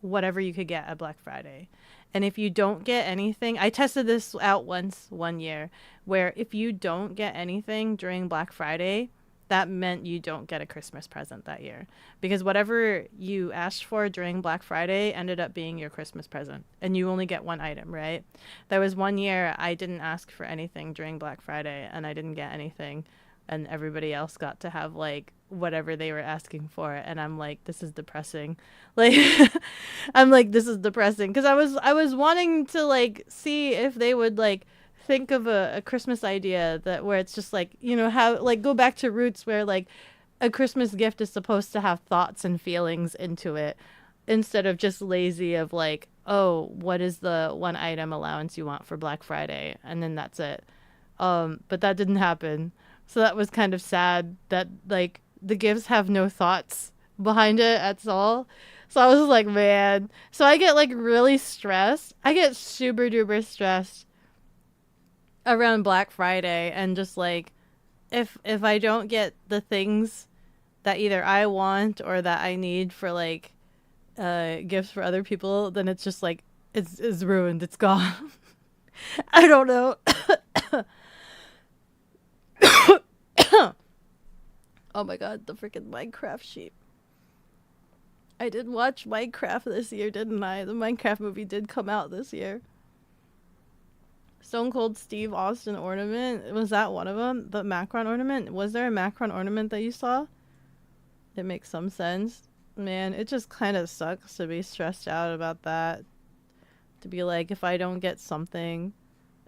whatever you could get at Black Friday. And if you don't get anything, I tested this out once one year, where if you don't get anything during Black Friday, that meant you don't get a Christmas present that year. Because whatever you asked for during Black Friday ended up being your Christmas present. And you only get one item, right? There was one year I didn't ask for anything during Black Friday and I didn't get anything. And everybody else got to have like whatever they were asking for, and I'm like, this is depressing. Like I'm like, this is depressing, because I was wanting to like see if they would like think of a Christmas idea that where it's just like, you know, how like go back to roots where like a Christmas gift is supposed to have thoughts and feelings into it, instead of just lazy of like, oh, what is the one item allowance you want for Black Friday, and then that's it. But that didn't happen. So that was kind of sad that like the gifts have no thoughts behind it at all. So I was like, man. So I get like really stressed. I get super duper stressed around Black Friday, and just like if I don't get the things that either I want or that I need for like gifts for other people, then it's just like it's ruined. It's gone. I don't know. Oh my god, the freaking Minecraft sheep. I did watch Minecraft this year, didn't I? The Minecraft movie did come out this year. Stone Cold Steve Austin ornament. Was that one of them? The Macron ornament? Was there a Macron ornament that you saw? It makes some sense. Man, it just kind of sucks to be stressed out about that. To be like, if I don't get something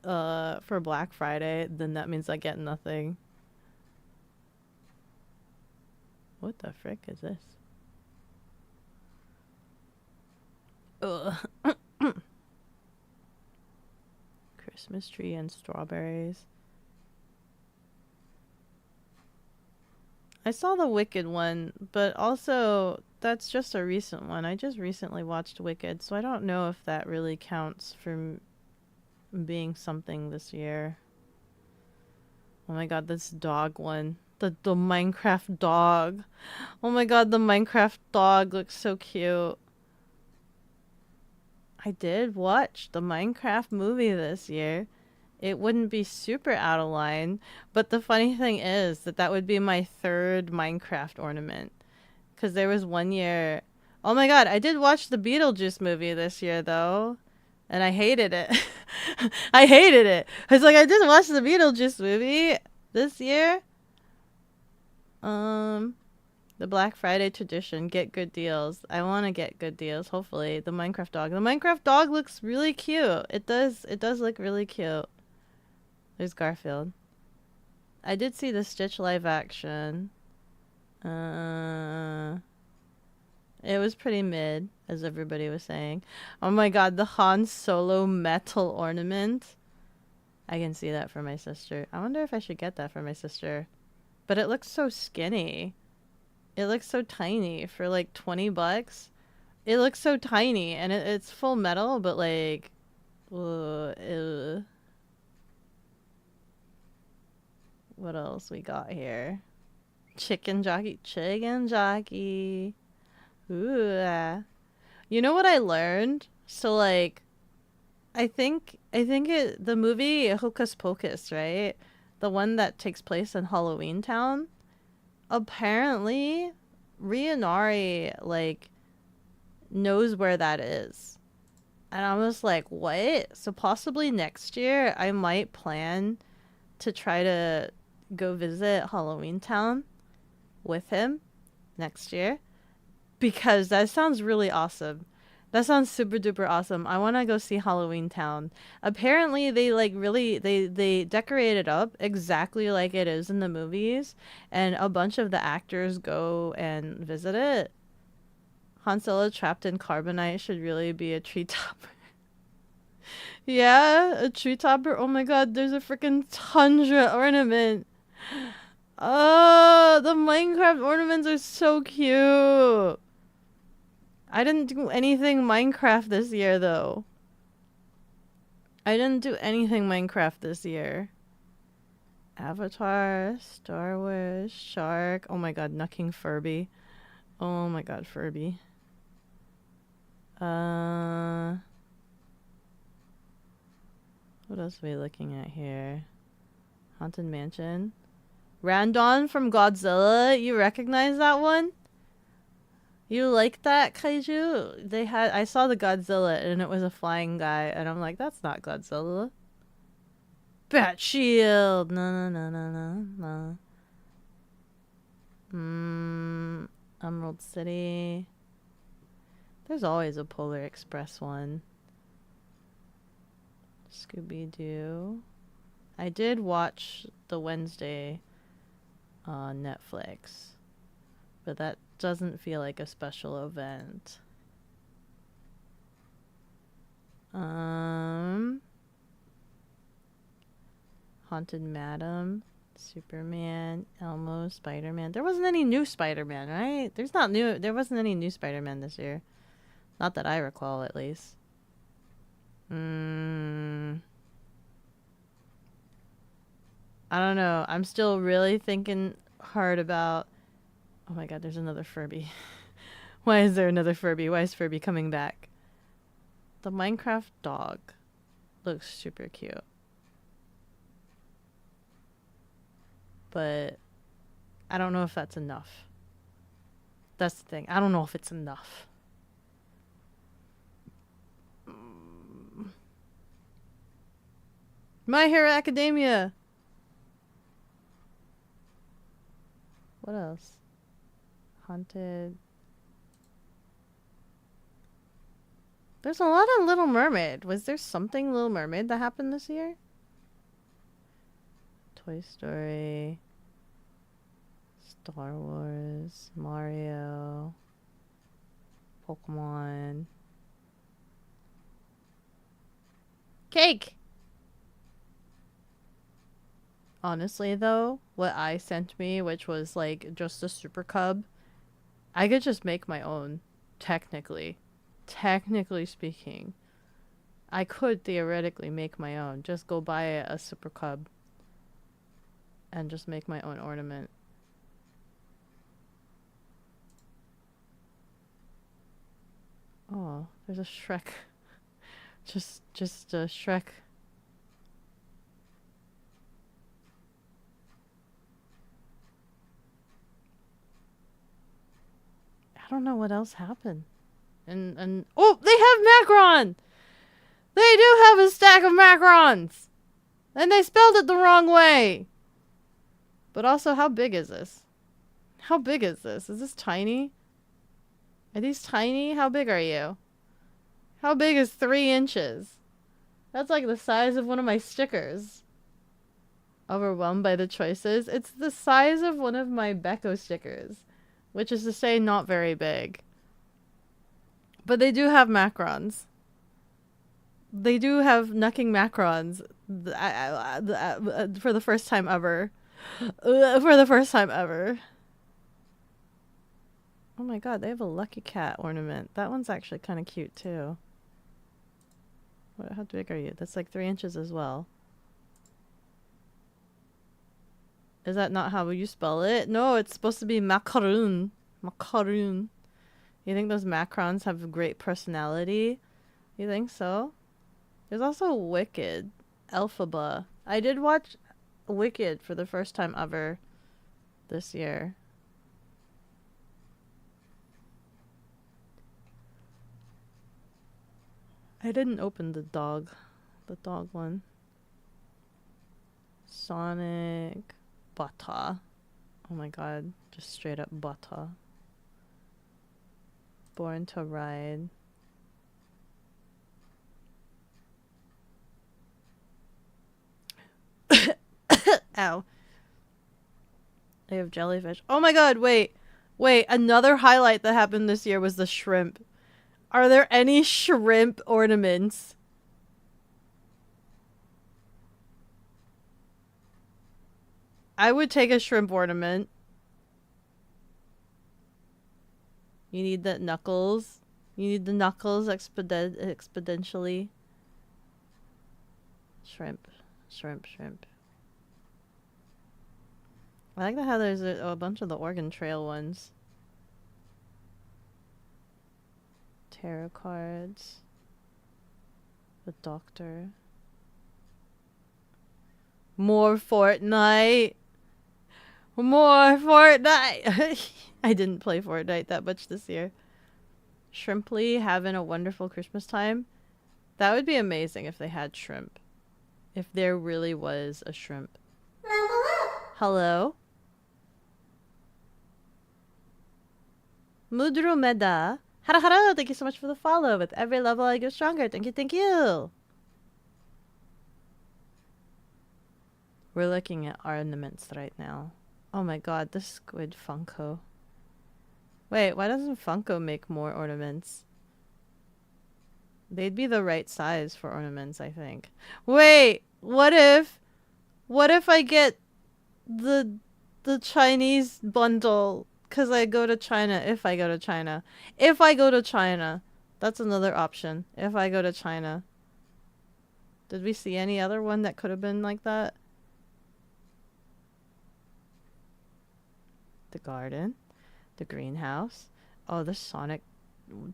for Black Friday, then that means I get nothing. What the frick is this? Ugh. Christmas tree and strawberries. I saw the Wicked one, but also that's just a recent one. I just recently watched Wicked, so I don't know if that really counts for being something this year. Oh my god, this dog one. The Minecraft dog. Oh my god, the Minecraft dog looks so cute. I did watch the Minecraft movie this year. It wouldn't be super out of line, but the funny thing is that would be my third Minecraft ornament. Because there was one year... Oh my god, I did watch the Beetlejuice movie this year, though. And I hated it. I hated it. I was like, I did watch the Beetlejuice movie this year. The Black Friday tradition, get good deals. I want to get good deals, hopefully. The Minecraft dog. The Minecraft dog looks really cute. It does look really cute. There's Garfield. I did see the Stitch live action. It was pretty mid, as everybody was saying. Oh my god, the Han Solo metal ornament. I can see that for my sister. I wonder if I should get that for my sister. But it looks so skinny. It looks so tiny for like $20. It looks so tiny, and it's full metal, but like... What else we got here? Chicken jockey. Chicken jockey. Ooh. You know what I learned? So like, I think the movie Hocus Pocus, right? The one that takes place in Halloween Town. Apparently, Rianari like knows where that is. And I was like, what? So possibly next year I might plan to try to go visit Halloween Town with him next year, because that sounds really awesome. That sounds super duper awesome. I want to go see Halloween Town. Apparently they like really they decorate it up exactly like it is in the movies, and a bunch of the actors go and visit it. Han Solo trapped in carbonite should really be a tree topper. Yeah, a tree topper. Oh my god, there's a freaking tundra ornament. Oh, the Minecraft ornaments are so cute. I didn't do anything Minecraft this year, though. I didn't do anything Minecraft this year. Avatar, Star Wars, Shark. Oh my god, Nucking Furby. Oh my god, Furby. What else are we looking at here? Haunted Mansion. Randon from Godzilla. You recognize that one? You like that, Kaiju? I saw the Godzilla and it was a flying guy, and I'm like, that's not Godzilla. Bat Shield. No, no, no, no, no. Emerald City. There's always a Polar Express one. Scooby-Doo. I did watch the Wednesday on Netflix, but that doesn't feel like a special event. Haunted Madam, Superman, Elmo, Spider-Man. There wasn't any new Spider-Man, right? There wasn't any new Spider-Man this year. Not that I recall, at least. I don't know. I'm still really thinking hard about... Oh my god, there's another Furby. Why is there another Furby? Why is Furby coming back? The Minecraft dog looks super cute. But I don't know if that's enough. That's the thing. I don't know if it's enough. My Hero Academia. What else? Haunted. There's a lot of Little Mermaid. Was there something Little Mermaid that happened this year? Toy Story. Star Wars. Mario. Pokemon. Cake! Honestly, though, what I sent me, which was like just a super cub, I could just make my own, technically. Technically speaking. I could theoretically make my own. Just go buy a super cub and just make my own ornament. Oh, there's a Shrek. just a Shrek. I don't know what else happened. And oh, they have Macron! They do have a stack of Macrons! And they spelled it the wrong way! But also, how big is this? How big is this? Is this tiny? Are these tiny? How big are you? How big is 3 inches? That's like the size of one of my stickers. Overwhelmed by the choices. It's the size of one of my Beko stickers. Which is to say, not very big. But they do have Macrons. They do have knucking Macrons. For the first time ever. For the first time ever. Oh my god, they have a Lucky Cat ornament. That one's actually kind of cute too. How big are you? That's like 3 inches as well. Is that not how you spell it? No, it's supposed to be macaroon. Macaroon. You think those Macrons have great personality? You think so? There's also Wicked. Elphaba. I did watch Wicked for the first time ever this year. I didn't open the dog one. Sonic. Butter. Oh my god, just straight up butter. Born to Ride. Ow. They have jellyfish. Oh my god, wait. Wait, another highlight that happened this year was the shrimp. Are there any shrimp ornaments? I would take a shrimp ornament. You need the knuckles. You need the knuckles exponentially. Shrimp. Shrimp, shrimp. I like how there's a bunch of the Oregon Trail ones. Tarot cards. The Doctor. More Fortnite. More Fortnite. I didn't play Fortnite that much this year. Shrimply having a wonderful Christmas time. That would be amazing if they had shrimp. If there really was a shrimp. Hello? Mudrumeda. Hara hara, thank you so much for the follow. With every level I go stronger. Thank you, thank you. We're looking at ornaments right now. Oh my god, the squid Funko. Wait, why doesn't Funko make more ornaments? They'd be the right size for ornaments, I think. Wait, what if I get the Chinese bundle? Cause I go to China, if I go to China. If I go to China. That's another option. If I go to China. Did we see any other one that could have been like that? The garden. The greenhouse. Oh, the Sonic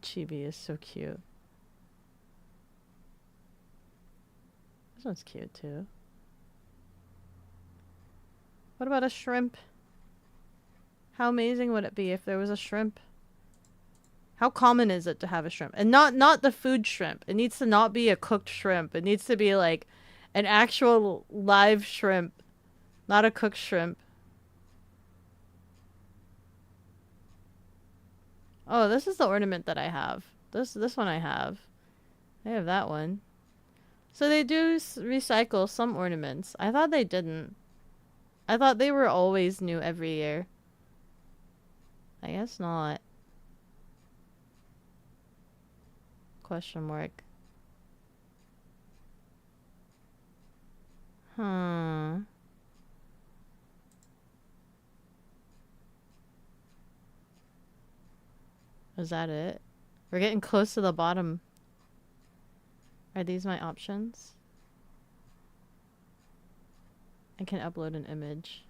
chibi is so cute. This one's cute too. What about a shrimp? How amazing would it be if there was a shrimp? How common is it to have a shrimp? And not the food shrimp. It needs to not be a cooked shrimp. It needs to be like an actual live shrimp, not a cooked shrimp. Oh, this is the ornament that I have. This one I have. I have that one. So they do recycle some ornaments. I thought they didn't. I thought they were always new every year. I guess not. Question mark. Hmm. Is that it? We're getting close to the bottom. Are these my options? I can upload an image.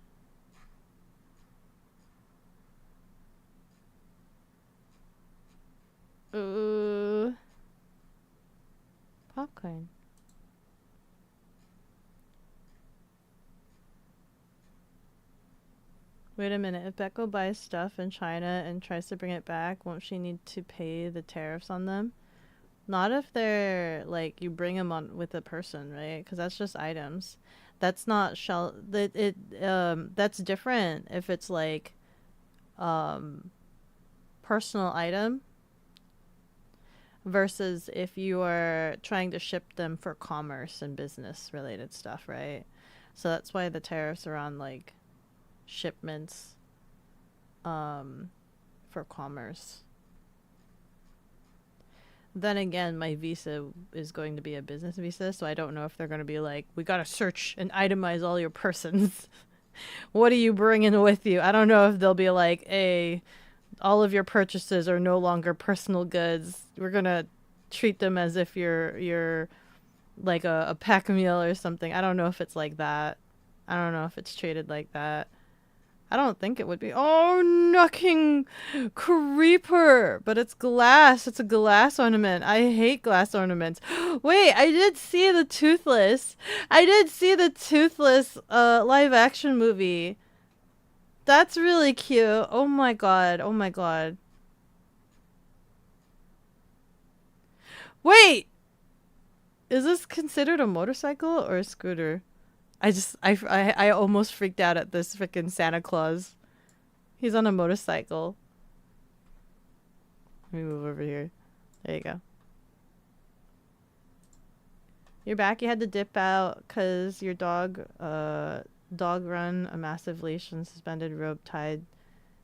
Ooh. Popcorn. Wait a minute. If Beko buys stuff in China and tries to bring it back, won't she need to pay the tariffs on them? Not if they're like you bring them on with a person, right? Because that's just items. That's not shell. That's different if it's like personal item versus if you are trying to ship them for commerce and business related stuff, right? So that's why the tariffs are on like shipments for commerce. Then again, my visa is going to be a business visa, so I don't know if they're going to be like, we got to search and itemize all your persons. What are you bringing with you? I don't know if they'll be like, hey, all of your purchases are no longer personal goods. We're going to treat them as if you're like a pack meal or something. I don't know if it's like that. I don't know if it's treated like that. I don't think it would be. Oh, knocking creeper. But it's glass. It's a glass ornament. I hate glass ornaments. Wait, I did see the Toothless. I did see the Toothless live action movie. That's really cute. Oh my god. Oh my god. Wait! Is this considered a motorcycle or a scooter? I almost freaked out at this freaking Santa Claus. He's on a motorcycle. Let me move over here. There you go. You're back. You had to dip out because your dog run a massive leash and suspended rope tied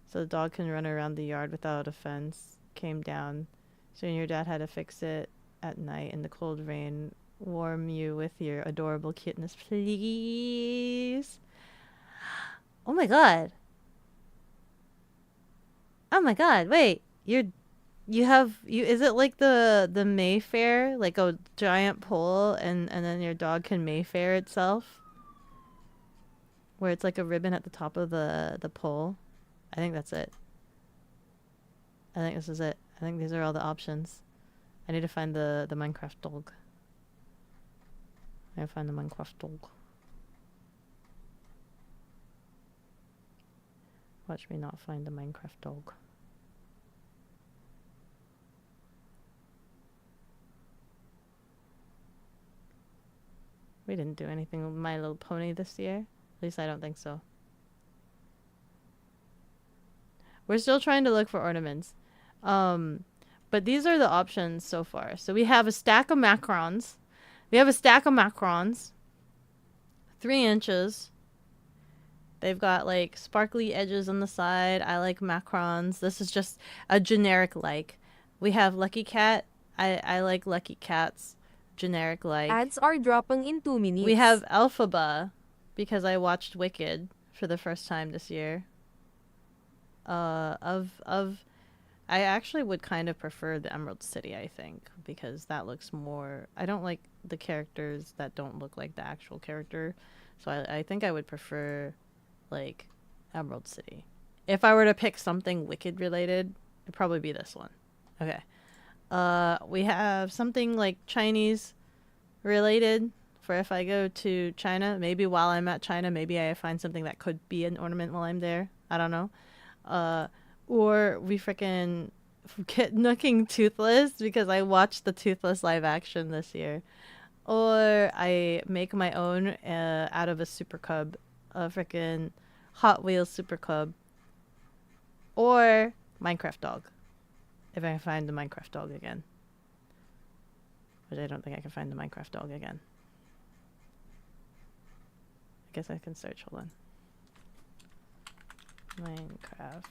so the dog can run around the yard without a fence. Came down. So your dad had to fix it at night in the cold rain. Warm you with your adorable cuteness, please. Oh my god. Oh my god. Wait. You is it like the Mayfair, like a giant pole and then your dog can Mayfair itself? Where it's like a ribbon at the top of the pole. I think that's it. I think this is it. I think these are all the options. I need to find the Minecraft dog. I gotta find the Minecraft dog. Watch me not find the Minecraft dog. We didn't do anything with My Little Pony this year. At least I don't think so. We're still trying to look for ornaments. But these are the options so far. So we have a stack of macarons. 3 inches. They've got like sparkly edges on the side. I like macarons. This is just a generic like. We have Lucky Cat. I like Lucky Cats. Generic like. Ads are dropping in 2 minutes. We have Elphaba because I watched Wicked for the first time this year. I actually would kind of prefer the Emerald City, I think, because that looks more... I don't like the characters that don't look like the actual character, so I think I would prefer, like, Emerald City. If I were to pick something Wicked related, it'd probably be this one. Okay. We have something, like, Chinese related for if I go to China. Maybe while I'm at China, maybe I find something that could be an ornament while I'm there. I don't know. Or we freaking get nooking toothless because I watched the Toothless live action this year. Or I make my own out of a Super Cub, a freaking Hot Wheels Super Cub. Or Minecraft dog. If I can find the Minecraft dog again. Which I don't think I can find the Minecraft dog again. I guess I can search. Hold on. Minecraft.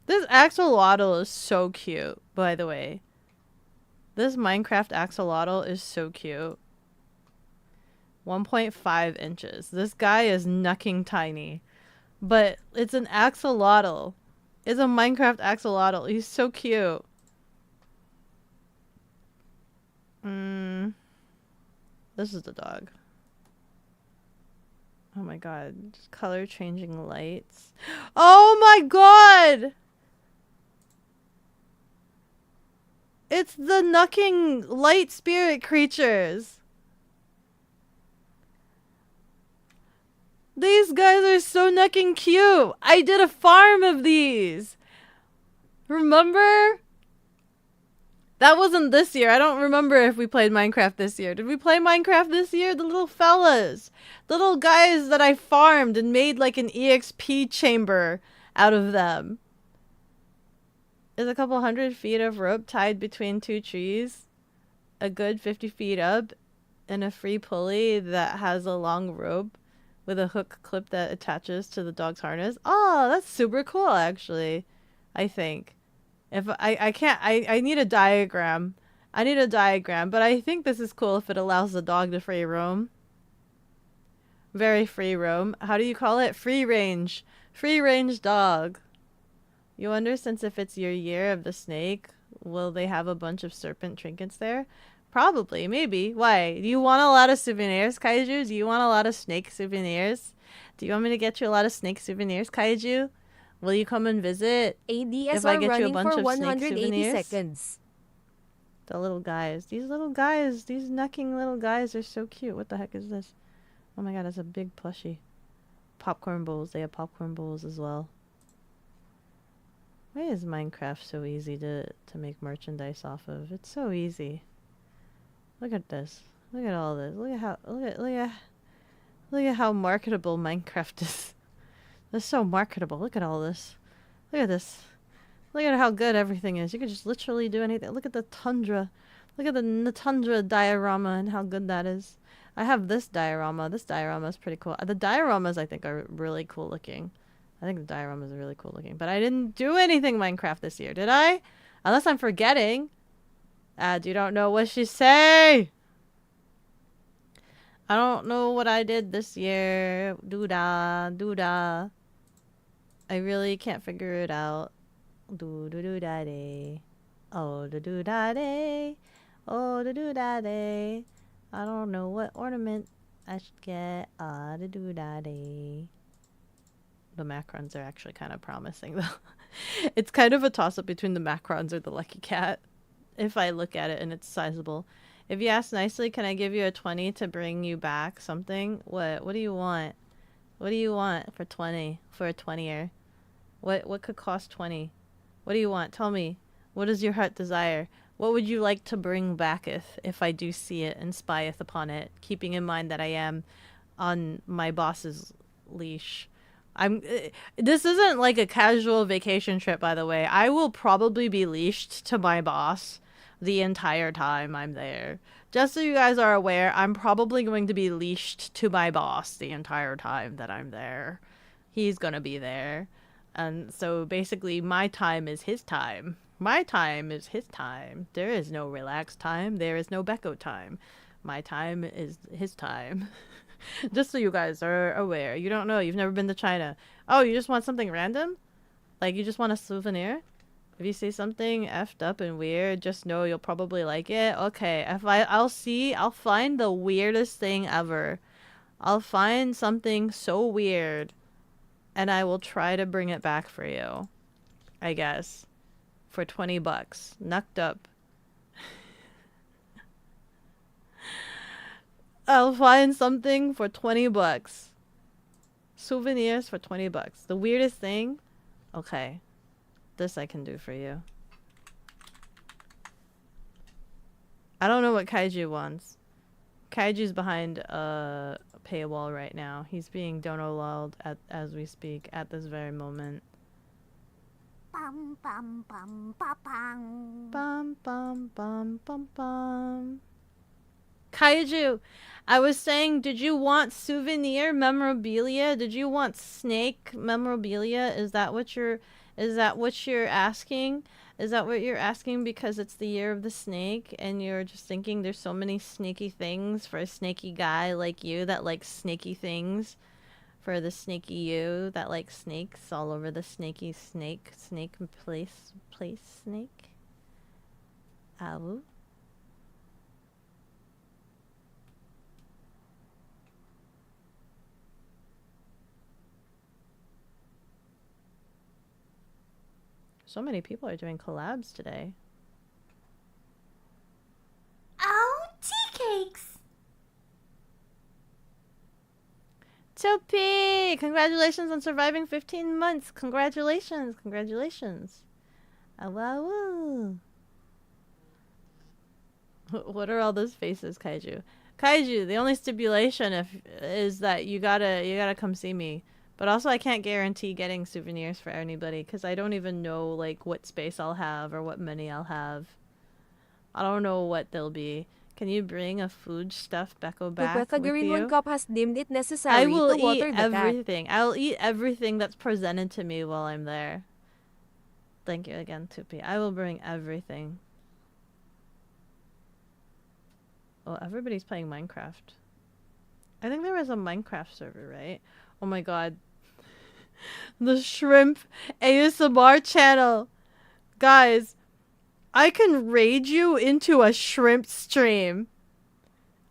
This axolotl is so cute, by the way. This Minecraft axolotl is so cute. 1.5 inches. This guy is nucking tiny. But it's an axolotl. It's a Minecraft axolotl. He's so cute. This is the dog. Oh my god. Just color changing lights. Oh my god! It's the nucking light spirit creatures. These guys are so nucking cute. I did a farm of these. Remember? That wasn't this year. I don't remember if we played Minecraft this year. Did we play Minecraft this year? The little fellas. The little guys that I farmed and made like an EXP chamber out of them. Is a couple 100 feet of rope tied between two trees. A good 50 feet up. And a free pulley that has a long rope with a hook clip that attaches to the dog's harness. Oh, that's super cool actually. I think. If I can't, I need a diagram. I need a diagram, but I think this is cool if it allows the dog to free roam. Very free roam. How do you call it? Free range. Free range dog. You wonder, since if it's your year of the snake, will they have a bunch of serpent trinkets there? Probably, maybe. Why? Do you want a lot of souvenirs, Kaiju? Do you want a lot of snake souvenirs? Do you want me to get you a lot of snake souvenirs, Kaiju? Will you come and visit? If I ADSR get you a running bunch for of snake 180 souvenirs? seconds. The little guys. These little guys. These nucking little guys are so cute. What the heck is this? Oh my god, it's a big plushie. Popcorn bowls. They have popcorn bowls as well. Why is Minecraft so easy to make merchandise off of? It's so easy. Look at this. Look at all this. Look at how marketable Minecraft is. It's so marketable. Look at all this. Look at this. Look at how good everything is. You can just literally do anything. Look at the tundra. Look at the tundra diorama and how good that is. I have this diorama. This diorama is pretty cool. The dioramas I think are really cool looking. I think the dioramas are really cool looking. But I didn't do anything Minecraft this year, did I? Unless I'm forgetting. You don't know what she say. I don't know what I did this year. Doo-da, doo-da. I really can't figure it out. Do-do-do-da-day. Oh, do-do-da-day. Oh, do-do-da-day. I don't know what ornament I should get. Ah, do-do-da-day. The macrons are actually kind of promising, though. It's kind of a toss-up between the macrons or the lucky cat. If I look at it and it's sizable. If you ask nicely, can I give you a 20 to bring you back something? What do you want? What do you want for 20? For a 20er? What could cost 20? What do you want? Tell me. What is your heart desire? What would you like to bring backeth if I do see it and spyeth upon it, keeping in mind that I am on my boss's leash? This isn't like a casual vacation trip, by the way. I will probably be leashed to my boss the entire time I'm there. Just so you guys are aware, I'm probably going to be leashed to my boss the entire time that I'm there. He's gonna be there. And so basically my time is his time. My time is his time. There is no relaxed time. There is no Beko time. My time is his time. Just so you guys are aware. You don't know. You've never been to China. Oh, you just want something random? Like you just want a souvenir? If you see something effed up and weird, just know you'll probably like it. Okay, I'll find the weirdest thing ever. I'll find something so weird and I will try to bring it back for you. I guess. For 20 bucks. Knucked up. I'll find something for 20 bucks. Souvenirs for 20 bucks. The weirdest thing? Okay. This I can do for you. I don't know what Kaiju wants. Kaiju's behind a paywall right now. He's being dono-lulled as we speak at this very moment. Bum bum bum ba bum. Bum bum bum bum bum. Kaiju, I was saying, did you want souvenir memorabilia? Did you want snake memorabilia? Is that what you're asking? Is that what you're asking because it's the year of the snake and you're just thinking there's so many snaky things for a snaky guy like you that likes snaky things? For the snaky you that likes snakes all over the snake place snake? Ow. So many people are doing collabs today. Oh, tea cakes. Topi! Congratulations on surviving 15 months. Congratulations. Wow. What are all those faces, Kaiju? Kaiju, the only stipulation is that you gotta come see me. But also I can't guarantee getting souvenirs for anybody because I don't even know like what space I'll have or what many I'll have. I don't know what they'll be. Can you bring a food stuffed Beko back with Green you? One Cup has deemed it I necessary will to water eat the cat. everything. I'll eat everything that's presented to me while I'm there. Thank you again, Tupi. I will bring everything. Oh, everybody's playing Minecraft. I think there was a Minecraft server, right? Oh my god. The shrimp ASMR channel. Guys, I can raid you into a shrimp stream.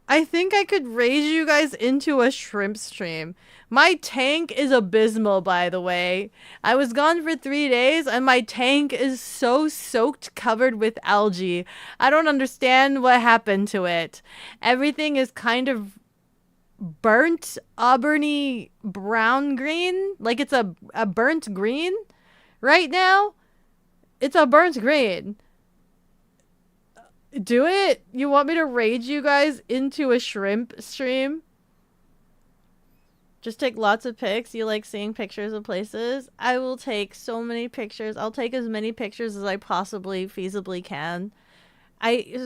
I think I could raid you guys into a shrimp stream. My tank is abysmal, by the way. I was gone for 3 days and my tank is so soaked, covered with algae. I don't understand what happened to it. Everything is kind of burnt, auburny, brown green. Like it's a burnt green right now. It's a burnt green. Do it? You want me to raid you guys into a shrimp stream? Just take lots of pics. You like seeing pictures of places? I will take so many pictures. I'll take as many pictures as I possibly feasibly can.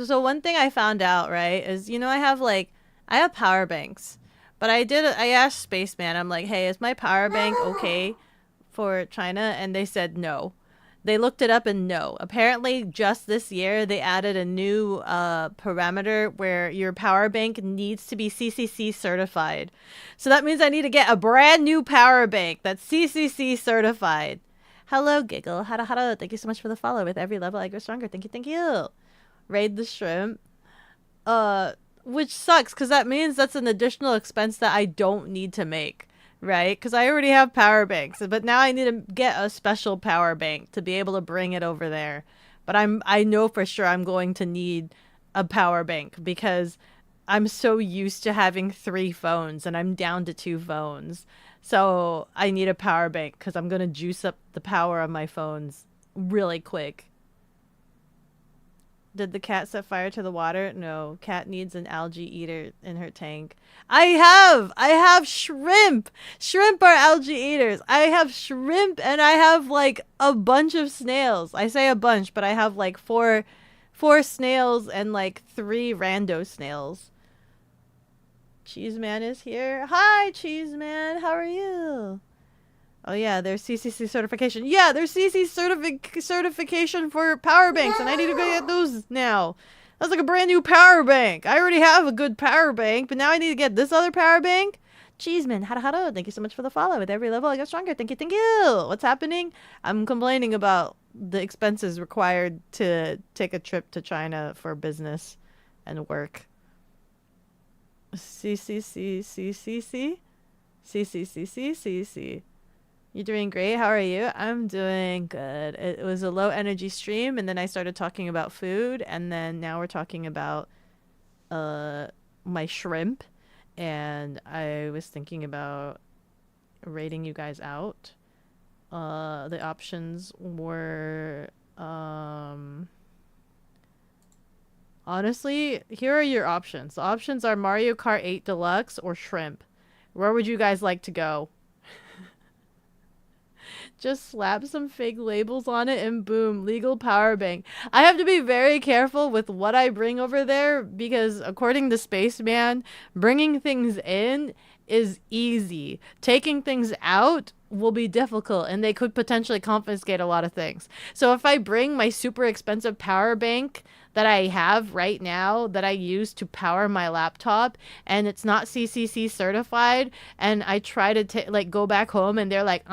So one thing I found out, right, is I have power banks. But I asked Spaceman, I'm like, hey, is my power bank okay for China? And they said no. They looked it up and no. Apparently, just this year, they added a new parameter where your power bank needs to be CCC certified. So that means I need to get a brand new power bank that's CCC certified. Hello, Giggle. Hada. Thank you so much for the follow. With every level, I grow stronger. Thank you. Raid the shrimp. Which sucks, because that means that's an additional expense that I don't need to make. Right? Because I already have power banks, but now I need to get a special power bank to be able to bring it over there. But I know for sure I'm going to need a power bank because I'm so used to having 3 phones and I'm down to 2 phones. So I need a power bank because I'm going to juice up the power of my phones really quick. Did the cat set fire to the water? No, cat needs an algae eater in her tank. I have shrimp. Shrimp are algae eaters. I have shrimp and I have like a bunch of snails. I say a bunch, but I have like four snails and like 3 rando snails. Cheeseman is here. Hi, Cheeseman. How are you? Oh yeah, there's CCC certification. Yeah, there's CCC certification for power banks, and I need to go get those now. That's like a brand new power bank. I already have a good power bank, but now I need to get this other power bank. Cheeseman, hada. Thank you so much for the follow. With every level, I get stronger. Thank you. What's happening? I'm complaining about the expenses required to take a trip to China for business and work. CCC. You're doing great. How are you? I'm doing good. It was a low energy stream, and then I started talking about food, and then now we're talking about my shrimp, and I was thinking about rating you guys out. The options were honestly, here are your options. The options are Mario Kart 8 Deluxe or Shrimp. Where would you guys like to go? Just slap some fake labels on it and boom, legal power bank. I have to be very careful with what I bring over there because according to Spaceman, bringing things in is easy. Taking things out will be difficult and they could potentially confiscate a lot of things. So if I bring my super expensive power bank that I have right now that I use to power my laptop and it's not CCC certified and I try to like go back home and they're like,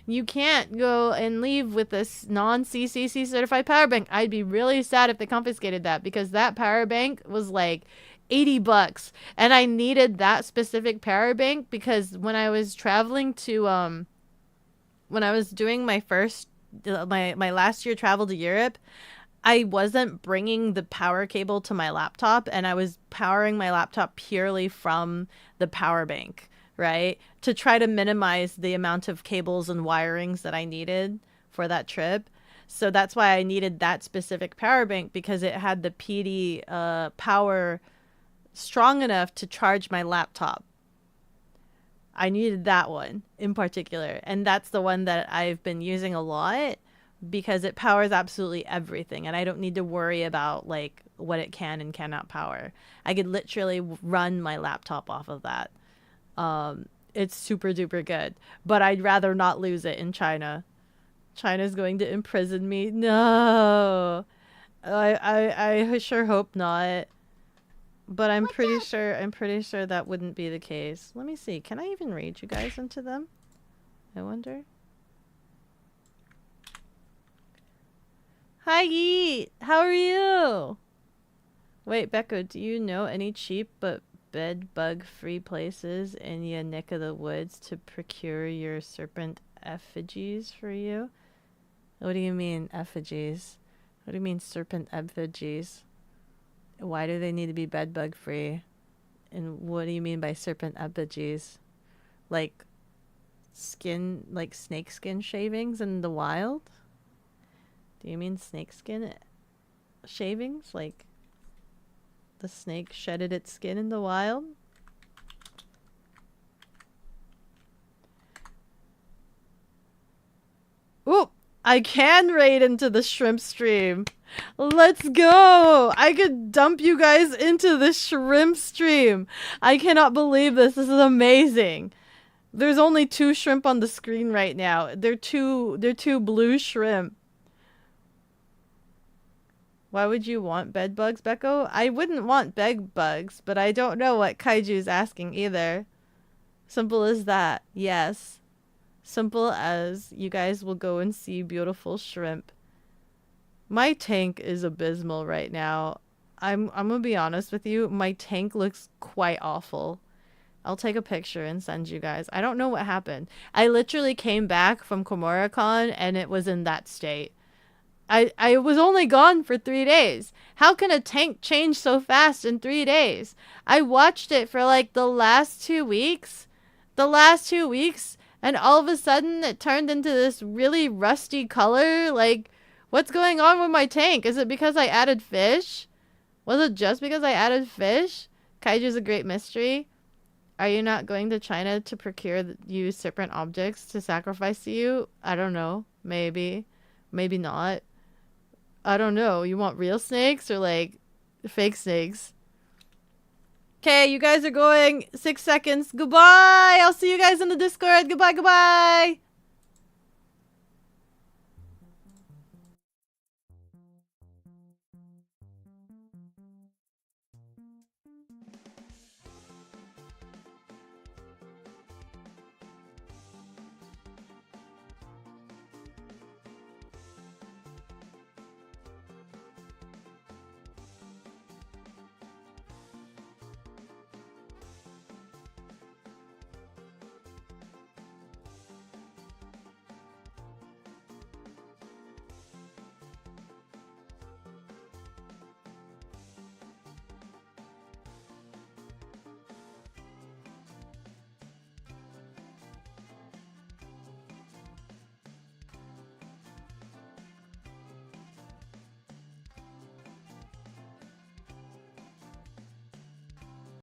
you can't go and leave with this non-CCC certified power bank. I'd be really sad if they confiscated that because that power bank was like $80 and I needed that specific power bank because when I was traveling to when I was doing my last year travel to Europe, I wasn't bringing the power cable to my laptop and I was powering my laptop purely from the power bank, right? To try to minimize the amount of cables and wirings that I needed for that trip. So that's why I needed that specific power bank because it had the PD power strong enough to charge my laptop. I needed that one in particular. And that's the one that I've been using a lot because it powers absolutely everything. And I don't need to worry about like what it can and cannot power. I could literally run my laptop off of that. It's super duper good. But I'd rather not lose it in China. China's going to imprison me. No. I sure hope not. But I'm pretty sure that wouldn't be the case. Let me see. Can I even read you guys into them? I wonder. Hi, Yeet. How are you? Wait, Beko, do you know any cheap but bed bug free places in your neck of the woods to procure your serpent effigies for you? What do you mean, effigies? What do you mean, serpent effigies? Why do they need to be bed bug free? And what do you mean by serpent effigies? Like skin, like snake skin shavings in the wild? Do you mean snake skin shavings? Like the snake shedded its skin in the wild? Ooh, I can raid into the shrimp stream. Let's go! I could dump you guys into the shrimp stream. I cannot believe this. This is amazing. There's only 2 shrimp on the screen right now. They're two blue shrimp. Why would you want bed bugs, Beko? I wouldn't want bed bugs, but I don't know what Kaiju's asking either. Simple as that. Yes. Simple as you guys will go and see beautiful shrimp. My tank is abysmal right now. I'm gonna be honest with you. My tank looks quite awful. I'll take a picture and send you guys. I don't know what happened. I literally came back from KomuraCon and it was in that state. I was only gone for 3 days. How can a tank change so fast in 3 days? I watched it for like the last 2 weeks. And all of a sudden it turned into this really rusty color. Like, what's going on with my tank? Is it because I added fish? Was it just because I added fish? Kaiju's a great mystery. Are you not going to China to procure you serpent objects to sacrifice to you? I don't know. Maybe. Maybe not. I don't know. You want real snakes or like fake snakes? Okay, you guys are going 6 seconds. Goodbye. I'll see you guys in the Discord. Goodbye, goodbye.